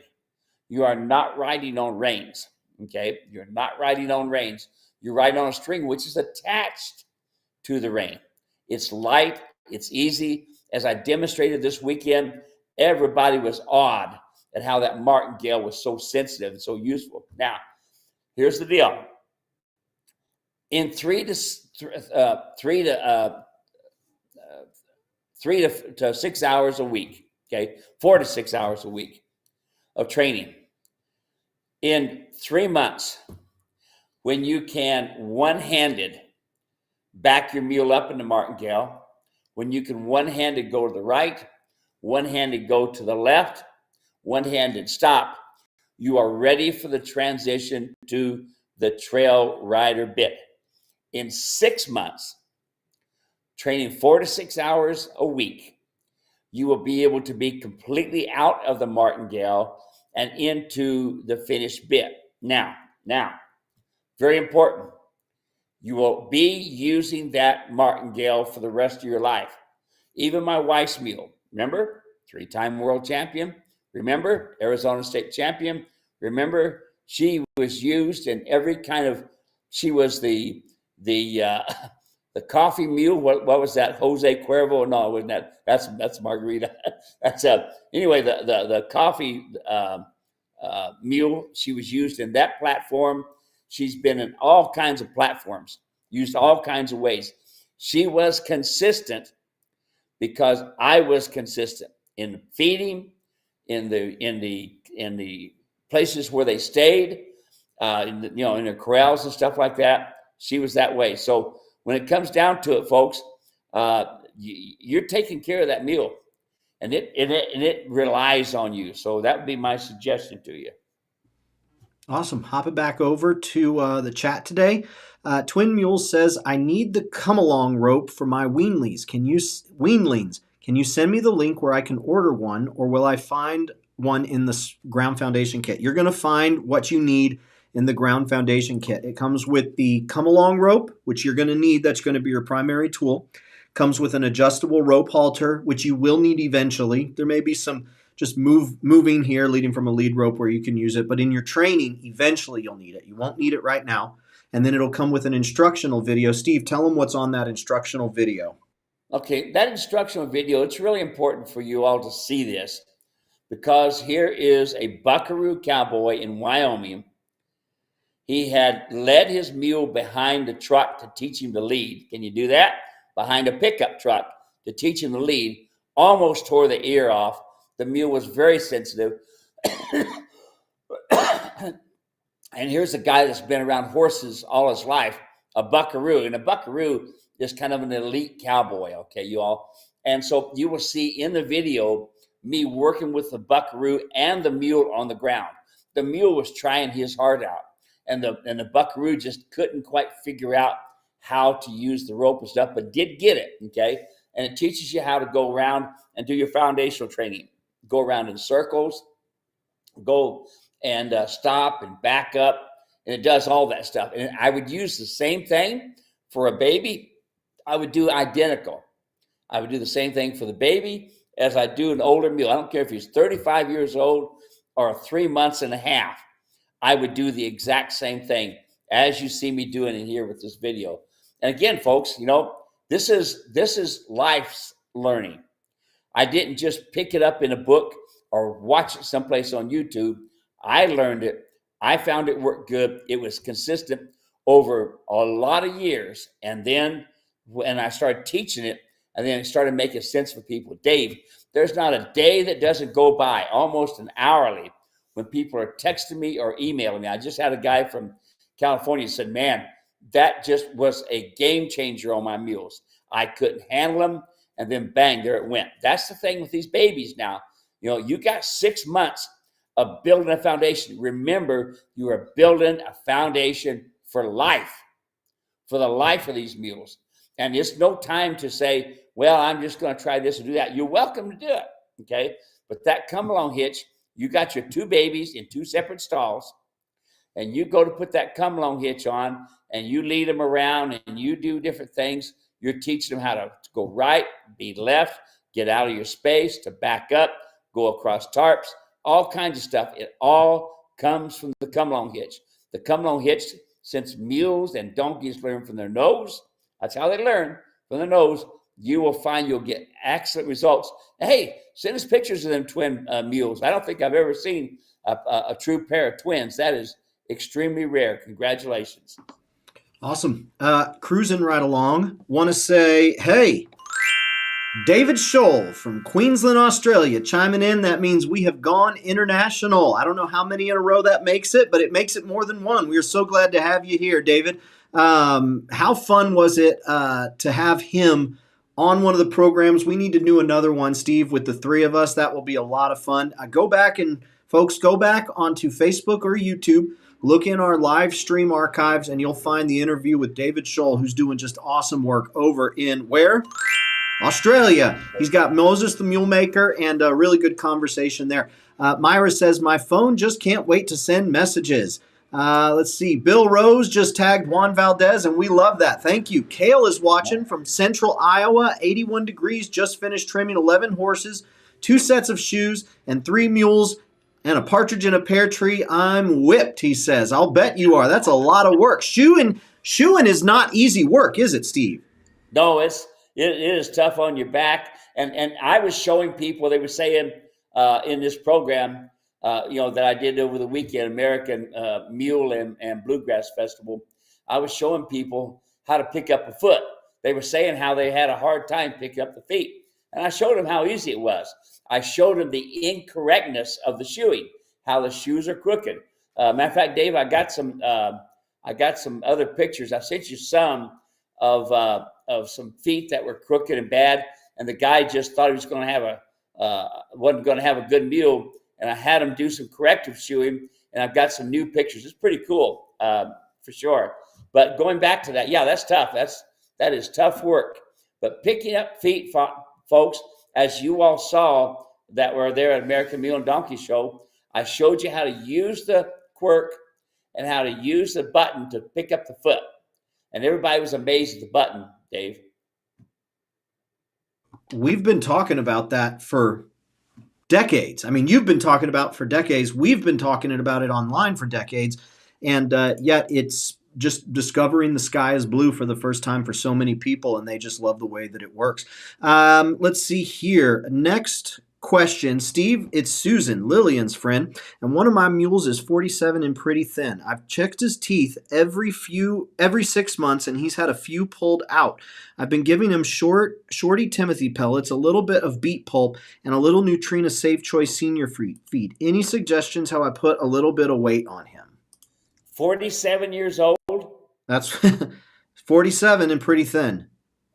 You are not riding on reins, okay? You're not riding on reins. You're riding on a string, which is attached to the rein. It's light, it's easy. As I demonstrated this weekend, everybody was awed at how that martingale was so sensitive and so useful. Now, here's the deal. In 3 to 6 hours a week, okay, 4 to 6 hours a week of training, in 3 months, when you can one-handed back your mule up in the martingale, when you can one-handed go to the right, one-handed go to the left, one-handed stop, you are ready for the transition to the trail rider bit. In 6 months, training 4 to 6 hours a week, you will be able to be completely out of the martingale and into the finished bit. Now, very important, you will be using that martingale for the rest of your life. Even my wife's mule, remember, 3-time world champion. Remember, Arizona state champion. Remember, she was used in every kind of. She was the coffee mule. What was that? Jose Cuervo? No, it wasn't that. That's Margarita. That's anyway. The coffee mule. She was used in that platform. She's been in all kinds of platforms, used all kinds of ways. She was consistent because I was consistent in feeding. In the places where they stayed, in the corrals and stuff like that, she was that way. So when it comes down to it, folks, you're taking care of that mule, and it relies on you. So that would be my suggestion to you. Awesome. Hop it back over to the chat today. Twin Mules says, I need the come-along rope for my weanlings. Can you send me the link where I can order one, or will I find one in the ground foundation kit? You're going to find what you need in the ground foundation kit. It comes with the come along rope, which you're going to need. That's going to be your primary tool. Comes with an adjustable rope halter, which you will need eventually. There may be some just moving here leading from a lead rope where you can use it, but in your training, eventually you'll need it. You won't need it right now. And then it'll come with an instructional video. Steve, tell them what's on that instructional video. Okay, that instructional video, it's really important for you all to see this, because here is a buckaroo cowboy in Wyoming. He had led his mule behind the truck to teach him to lead. Can you do that? Behind a pickup truck to teach him to lead. Almost tore the ear off. The mule was very sensitive. And here's a guy that's been around horses all his life, a buckaroo. And a buckaroo is kind of an elite cowboy, okay, you all? And so you will see in the video me working with the buckaroo and the mule on the ground. The mule was trying his heart out, and the buckaroo just couldn't quite figure out how to use the rope and stuff, but did get it, okay? And it teaches you how to go around and do your foundational training. Go around in circles, go and stop and back up, and it does all that stuff. And I would use the same thing for a baby. I would do identical. I would do the same thing for the baby as I do an older mule. I don't care if he's 35 years old or 3 months and a half. I would do the exact same thing as you see me doing in here with this video. And again, folks, you know, this is life's learning. I didn't just pick it up in a book or watch it someplace on YouTube. I learned it. I found it worked good. It was consistent over a lot of years. And then when I started teaching it, and then it started making sense for people. Dave, there's not a day that doesn't go by, almost an hourly, when people are texting me or emailing me. I just had a guy from California said, man, that just was a game changer on my mules. I couldn't handle them, and then bang, there it went. That's the thing with these babies now. You know, you got 6 months of building a foundation. Remember, you are building a foundation for life, for the life of these mules. And it's no time to say, well, I'm just going to try this and do that. You're welcome to do it, okay? But that come-along hitch, you got your 2 babies in 2 separate stalls, and you go to put that come-along hitch on, and you lead them around, and you do different things. You're teaching them how to go right, be left, get out of your space, to back up, go across tarps, all kinds of stuff. It all comes from the come-along hitch. The come-along hitch, since mules and donkeys learn from their nose, that's how they learn, from the nose, you will find you'll get excellent results. Hey, send us pictures of them twin mules. I don't think I've ever seen a true pair of twins. That is extremely rare. Congratulations. Awesome. Cruising right along. Want to say, hey, David Scholl from Queensland, Australia, chiming in. That means we have gone international. I don't know how many in a row that makes it, but it makes it more than one. We are so glad to have you here, David. How fun was it to have him on one of the programs? We need to do another one, Steve, with the 3 of us. That will be a lot of fun. Go back onto Facebook or YouTube. Look in our live stream archives, and you'll find the interview with David Scholl, who's doing just awesome work over in where? Australia. He's got Moses the Mule Maker and a really good conversation there. Myra says, my phone just can't wait to send messages. Let's see. Bill Rose just tagged Juan Valdez, and we love that. Thank you. Kale is watching from central Iowa, 81 degrees, just finished trimming 11 horses, 2 sets of shoes, and 3 mules, and a partridge in a pear tree. I'm whipped, he says. I'll bet you are. That's a lot of work. Shoeing is not easy work, is it, Steve? No, it is tough on your back. And I was showing people, they were saying in this program, that I did over the weekend, American Mule and Bluegrass Festival, I was showing people how to pick up a foot. They were saying how they had a hard time picking up the feet. And I showed them how easy it was. I showed them the incorrectness of the shoeing, how the shoes are crooked. Matter of fact, Dave, I got some other pictures. I sent you some of some feet that were crooked and bad, and the guy just thought he was going to have wasn't going to have a good mule. And I had him do some corrective shoeing, and I've got some new pictures. It's pretty cool, for sure. But going back to that, yeah, that's tough. That is tough work. But picking up feet, folks, as you all saw that were there at American Mule and Donkey Show, I showed you how to use the quirk and how to use the button to pick up the foot. And everybody was amazed at the button, Dave. We've been talking about that for decades. I mean, you've been talking about for decades. We've been talking about it online for decades. And yet it's just discovering the sky is blue for the first time for so many people, and they just love the way that it works. Let's see here. Next question. Steve, it's Susan, Lillian's friend, and one of my mules is 47 and pretty thin. I've checked his teeth every 6 months, and he's had a few pulled out. I've been giving him shorty Timothy pellets, a little bit of beet pulp, and a little Nutrina Safe Choice Senior feed. Any suggestions how I put a little bit of weight on him? 47 years old? That's 47 and pretty thin.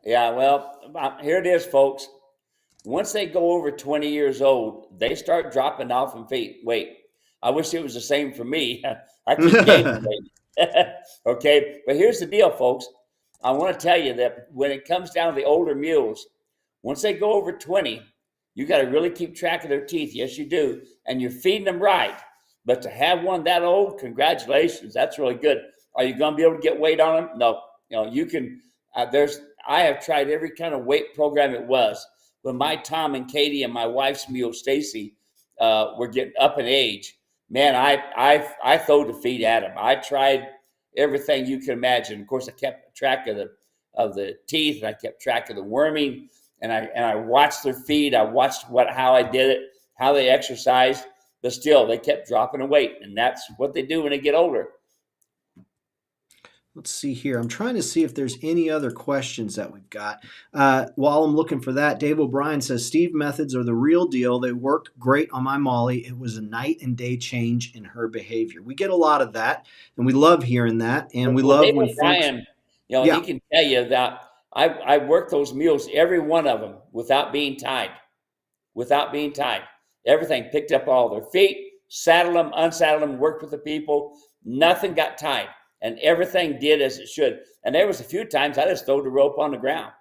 Yeah, well, here it is, folks. Once they go over 20 years old, they start dropping off in weight. I wish it was the same for me. I keep gaining weight. Okay, but here's the deal, folks. I want to tell you that when it comes down to the older mules, once they go over 20, you got to really keep track of their teeth. Yes, you do. And you're feeding them right. But to have one that old, congratulations. That's really good. Are you going to be able to get weight on them? No. You know, you can. I have tried every kind of weight program it was. When my Tom and Katie and my wife's mule, Stacy, were getting up in age, man, I throw the feed at them. I tried everything you can imagine. Of course, I kept track of the teeth, and I kept track of the worming, and I watched their feed. I watched how I did it, how they exercised, but still they kept dropping in weight, and that's what they do when they get older. Let's see here. I'm trying to see if there's any other questions that we've got. While I'm looking for that, Dave O'Brien says, Steve methods are the real deal. They worked great on my Molly. It was a night and day change in her behavior. We get a lot of that, and we love hearing that. And we love Dave when O'Brien, he can tell you that I worked those mules, every one of them, without being tied. Without being tied. Everything, picked up all their feet, saddled them, unsaddled them, worked with the people. Nothing got tied. And everything did as it should. And there was a few times I just threw the rope on the ground.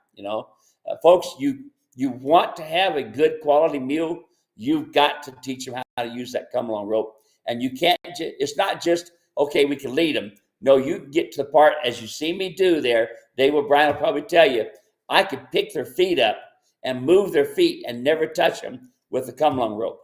Folks, you want to have a good quality mule, you've got to teach them how to use that come along rope. And you can't. It's not just okay. We can lead them. No, you get to the part as you see me do there. Dave O'Brien will probably tell you I could pick their feet up and move their feet and never touch them with the come along rope.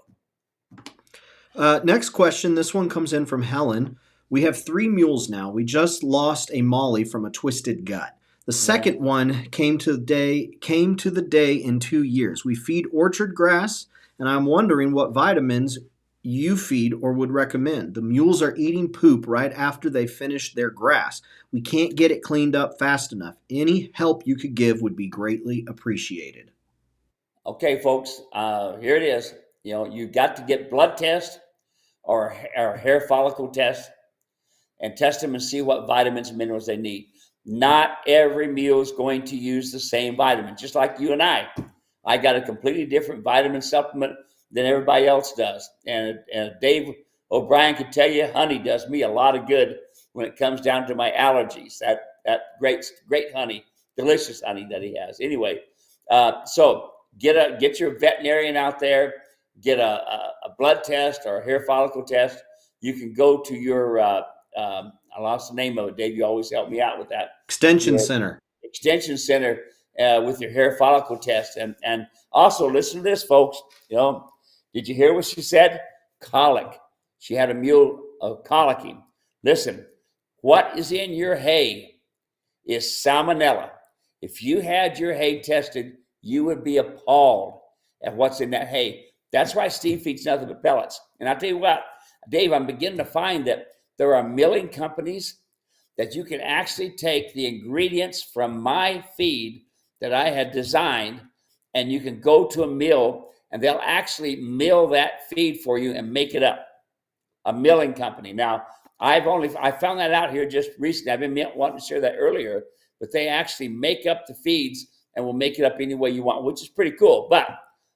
Next question. This one comes in from Helen. We have 3 mules now. We just lost a Molly from a twisted gut. The second one came to the day in 2 years. We feed orchard grass, and I'm wondering what vitamins you feed or would recommend. The mules are eating poop right after they finish their grass. We can't get it cleaned up fast enough. Any help you could give would be greatly appreciated. Okay, folks, here it is. You've got to get blood test or hair follicle test, and test them and see what vitamins and minerals they need. Not every mule is going to use the same vitamin, just like you and I. I got a completely different vitamin supplement than everybody else does. And Dave O'Brien can tell you, honey does me a lot of good when it comes down to my allergies. That great honey, delicious honey that he has. Anyway, so get your veterinarian out there, get a blood test or a hair follicle test. You can go to your I lost the name of it, Dave. You always help me out with that. Extension Center with your hair follicle test. And also listen to this, folks. Did you hear what she said? Colic. She had a mule colicking. Listen, what is in your hay is salmonella. If you had your hay tested, you would be appalled at what's in that hay. That's why Steve feeds nothing but pellets. And I'll tell you what, Dave, I'm beginning to find that there are milling companies that you can actually take the ingredients from my feed that I had designed, and you can go to a mill and they'll actually mill that feed for you and make it up. A milling company. Now, I found that out here just recently. I've been wanting to share that earlier, but they actually make up the feeds and will make it up any way you want, which is pretty cool. But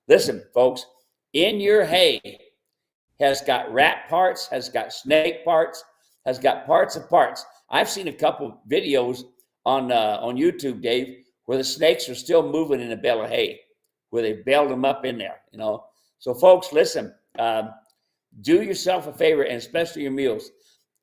listen, folks, in your hay has got rat parts, has got snake parts, has got parts of parts. I've seen a couple videos on YouTube, Dave, where the snakes are still moving in a bale of hay, where they bailed them up in there, So, folks, listen, do yourself a favor, and especially your mules.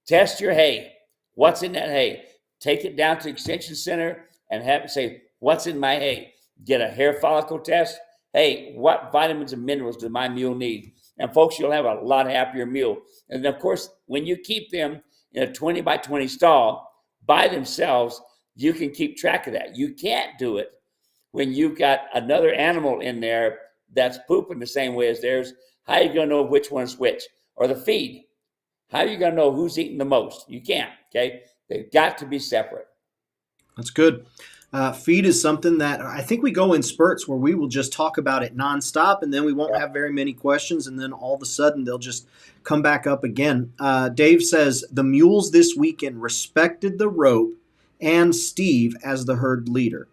Test your hay. What's in that hay? Take it down to the extension center and have it say, what's in my hay? Get a hair follicle test. Hey, what vitamins and minerals does my mule need? And folks, you'll have a lot happier mule. And of course, when you keep them in a 20 by 20 stall by themselves, you can keep track of that. You can't do it when you've got another animal in there that's pooping the same way as theirs. How are you going to know which one's which? Or the feed. How are you going to know who's eating the most? You can't, okay? They've got to be separate. That's good. Feed is something that I think we go in spurts where we will just talk about it nonstop, and then we won't have very many questions, and then all of a sudden they'll just come back up again. Dave says, the mules this weekend respected the rope and Steve as the herd leader.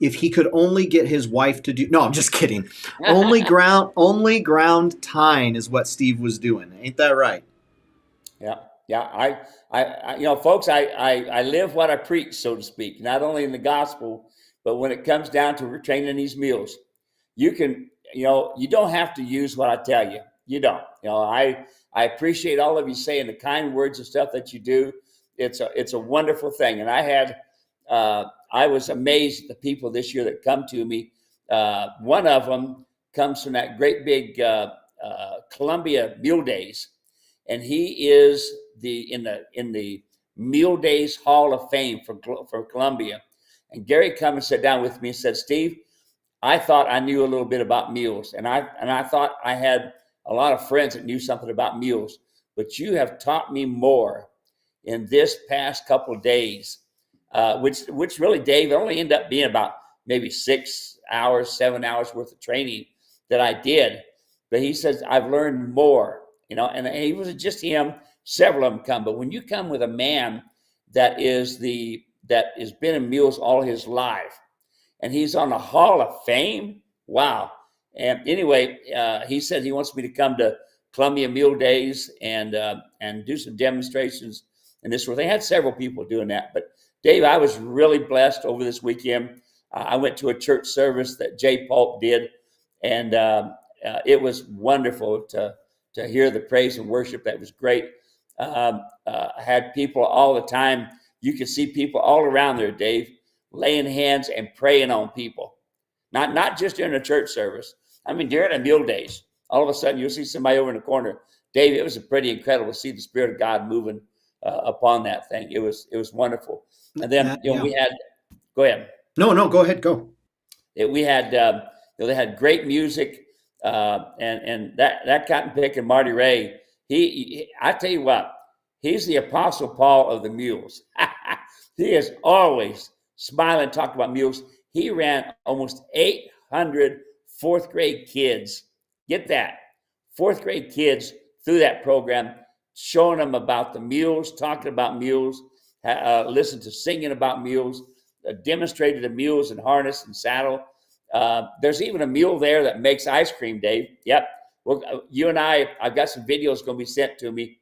If he could only get his wife to do... No, I'm just kidding. only ground tine is what Steve was doing. Ain't that right? Yeah. Yeah, folks, I live what I preach, so to speak, not only in the gospel, but when it comes down to training these mules, you can, you don't have to use what I tell you. You don't. I appreciate all of you saying the kind words and stuff that you do. It's a wonderful thing. And I was amazed at the people this year that come to me. One of them comes from that great big Columbia Mule Days. And he is in the Mule Days Hall of Fame for Columbia. And Gary come and sat down with me and said, Steve, I thought I knew a little bit about mules, and I thought I had a lot of friends that knew something about mules, but you have taught me more in this past couple of days, which really, Dave, it only ended up being about maybe 6 hours, 7 hours worth of training that I did. But he says, I've learned more. And it wasn't just him, several of them come. But when you come with a man that has been in mules all his life, and he's on the Hall of Fame, wow. And anyway, he said he wants me to come to Columbia Mule Days and do some demonstrations and this sort of thing. I had several people doing that. But Dave, I was really blessed over this weekend. I went to a church service that Jay Polk did, and it was wonderful to hear the praise and worship. That was great. Had people all the time. You could see people all around there, Dave, laying hands and praying on people. Not just during a church service. I mean, during the Mule Days, all of a sudden you'll see somebody over in the corner. Dave, it was pretty incredible to see the Spirit of God moving upon that thing. It was wonderful. And then we had. Go ahead. No, go ahead. Go. We had. They had great music. And that cotton picking Marty Ray, I tell you what, he's the Apostle Paul of the mules. He is always smiling, talking about mules. He ran almost 800 fourth grade kids. Get that, fourth grade kids through that program, showing them about the mules, talking about mules, listened to singing about mules, demonstrated the mules in harness and saddle. There's even a mule there that makes ice cream, Dave. Yep. Well, you and I've got some videos going to be sent to me,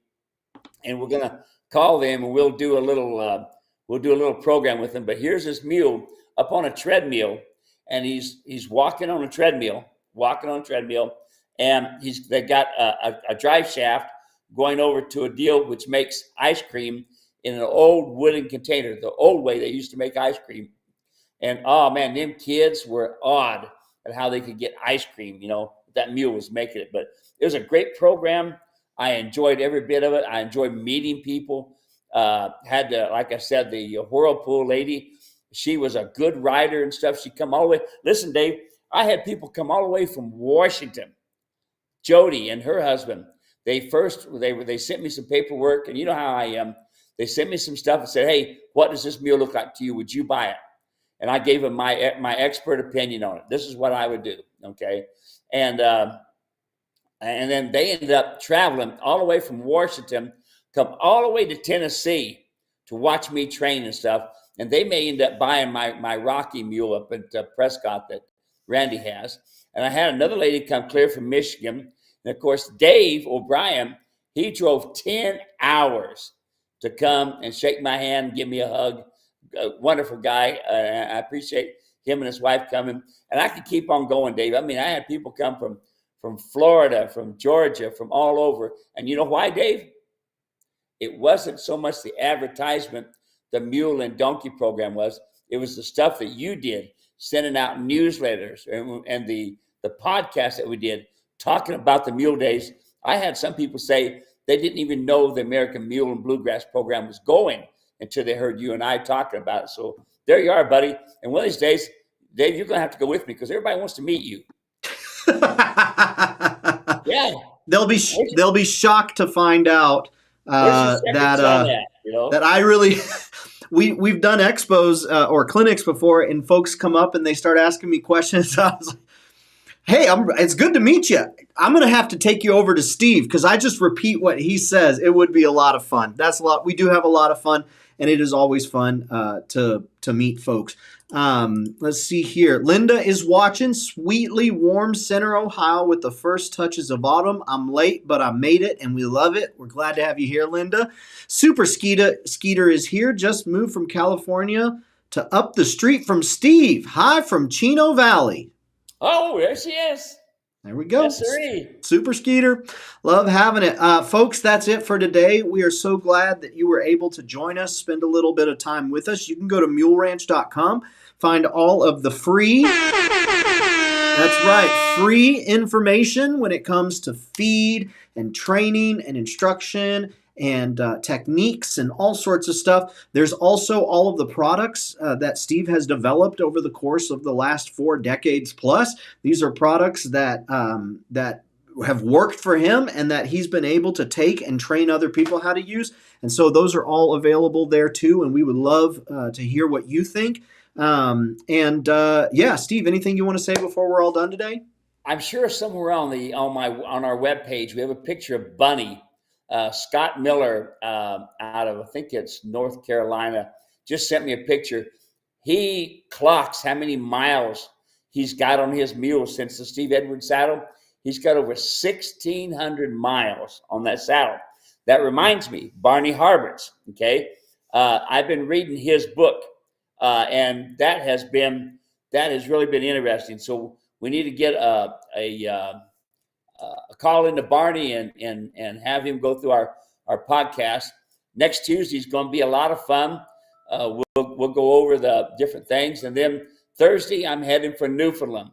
and we're going to call them and we'll do a little program with them. But here's this mule up on a treadmill, and he's walking on a treadmill, and they got a drive shaft going over to a deal which makes ice cream in an old wooden container, the old way they used to make ice cream. And, oh, man, them kids were awed at how they could get ice cream, that mule was making it. But it was a great program. I enjoyed every bit of it. I enjoyed meeting people. Like I said, the Whirlpool lady, she was a good rider and stuff. She come all the way. Listen, Dave, I had people come all the way from Washington. Jody and her husband, they sent me some paperwork, and you know how I am. They sent me some stuff and said, hey, what does this mule look like to you? Would you buy it? And I gave them my expert opinion on it. This is what I would do, okay? And then they ended up traveling all the way from Washington, come all the way to Tennessee to watch me train and stuff. And they may end up buying my Rocky mule up at Prescott that Randy has. And I had another lady come clear from Michigan. And, of course, Dave O'Brien, he drove 10 hours to come and shake my hand and give me a hug. A wonderful guy. I appreciate him and his wife coming. And I could keep on going, Dave. I mean, I had people come from Florida, from Georgia, from all over. And you know why, Dave? it wasn't so much the advertisement, the mule and donkey program was. It was the stuff that you did, sending out newsletters and the podcast that we did, talking about the mule days. I had some people say they didn't even know the American Mule and Bluegrass program was going until they heard you and I talking about it. So there you are, buddy. And one of these days, Dave, you're going to have to go with me because everybody wants to meet you. Yeah. They'll be shocked to find out that I really we've done expos or clinics before, and folks come up and they start asking me questions. I was like, hey, it's good to meet you. I'm going to have to take you over to Steve because I just repeat what he says. It would be a lot of fun. That's a lot. We do have a lot of fun, and it is always fun to meet folks. Let's see here. Linda is watching. Sweetly warm Center, Ohio with the first touches of autumn. I'm late, but I made it, and we love it. We're glad to have you here, Linda. Super Skeeter is here. Just moved from California to up the street from Steve. Hi from Chino Valley. Oh, there she is. There we go. Yes, sir. Super Skeeter. Love having it. Folks, that's it for today. We are so glad that you were able to join us, spend a little bit of time with us. You can go to muleranch.com, find all of the free, that's right, free information when it comes to feed and training and instruction and techniques and all sorts of stuff. There's also all of the products that Steve has developed over the course of the last 4 decades plus. These are products that have worked for him and that he's been able to take and train other people how to use. And so those are all available there too. And we would love to hear what you think. Steve, anything you want to say before we're all done today? I'm sure somewhere on our webpage we have a picture of Bunny. Scott Miller out of, I think it's North Carolina, just sent me a picture. He clocks how many miles he's got on his mule since the Steve Edwards saddle. He's got over 1,600 miles on that saddle. That reminds me, Barney Harbert's, okay? I've been reading his book, and that has really been interesting. So we need to get a call into Barney and have him go through our podcast. Next Tuesday is going to be a lot of fun. We'll go over the different things. And then Thursday, I'm heading for Newfoundland.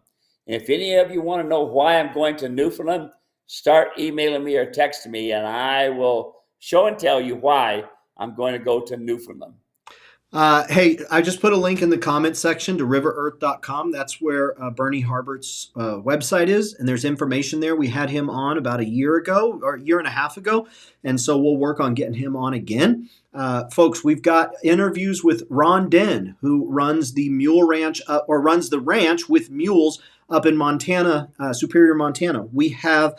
And if any of you want to know why I'm going to Newfoundland, start emailing me or texting me, and I will show and tell you why I'm going to go to Newfoundland. Hey, I just put a link in the comment section to riverearth.com. That's where Bernie Harbert's website is, and there's information there. We had him on about a year ago or a year and a half ago, and so we'll work on getting him on again. Folks, we've got interviews with Ron Den, who runs the Mule Ranch or runs the ranch with mules up in Montana, Superior, Montana. We have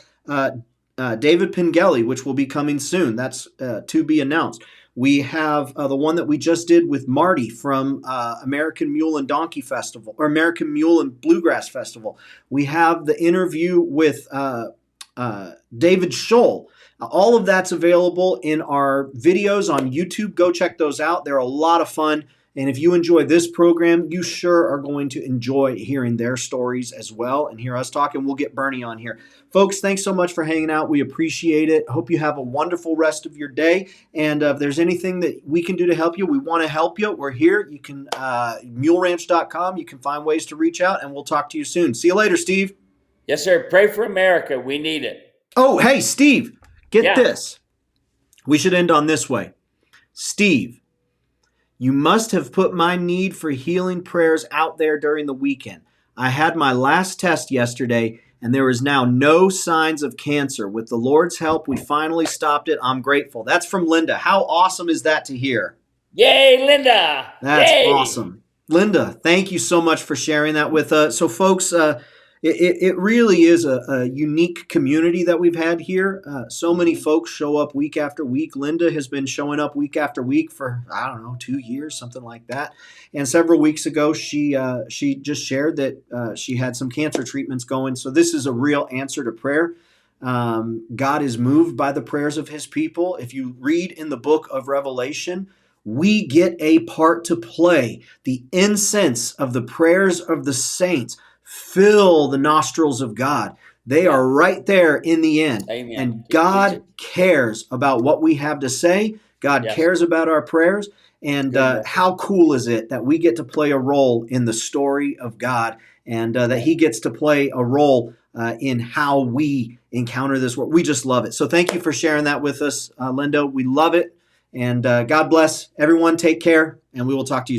David Pengelly, which will be coming soon. That's to be announced. We have the one that we just did with Marty from American Mule and Donkey Festival, or American Mule and Bluegrass Festival. We have the interview with David Scholl. All of that's available in our videos on YouTube. Go check those out. They're a lot of fun. And if you enjoy this program, you sure are going to enjoy hearing their stories as well and hear us talk. And we'll get Bernie on here. Folks, thanks so much for hanging out. We appreciate it. Hope you have a wonderful rest of your day. And if there's anything that we can do to help you, we want to help you. We're here. You can, muleranch.com. You can find ways to reach out, and we'll talk to you soon. See you later, Steve. Yes, sir. Pray for America. We need it. Oh, hey, Steve, get this. We should end on this way. Steve, you must have put my need for healing prayers out there during the weekend. I had my last test yesterday, and there is now no signs of cancer. With the Lord's help, we finally stopped it. I'm grateful. That's from Linda. How awesome is that to hear? Yay, Linda! That's Yay! Awesome. Linda, thank you so much for sharing that with us. So, folks, it really is a unique community that we've had here. So many folks show up week after week. Linda has been showing up week after week for, 2 years, something like that. And several weeks ago, she just shared that she had some cancer treatments going. So this is a real answer to prayer. God is moved by the prayers of his people. If you read in the book of Revelation, we get a part to play. The incense of the prayers of the saints fill the nostrils of God. They are right there in the end. Amen. And God cares about what we have to say. God cares about our prayers. And how cool is it that we get to play a role in the story of God, and that he gets to play a role in how we encounter this world. We just love it. So thank you for sharing that with us, Linda. We love it. And God bless everyone. Take care, and we will talk to you soon.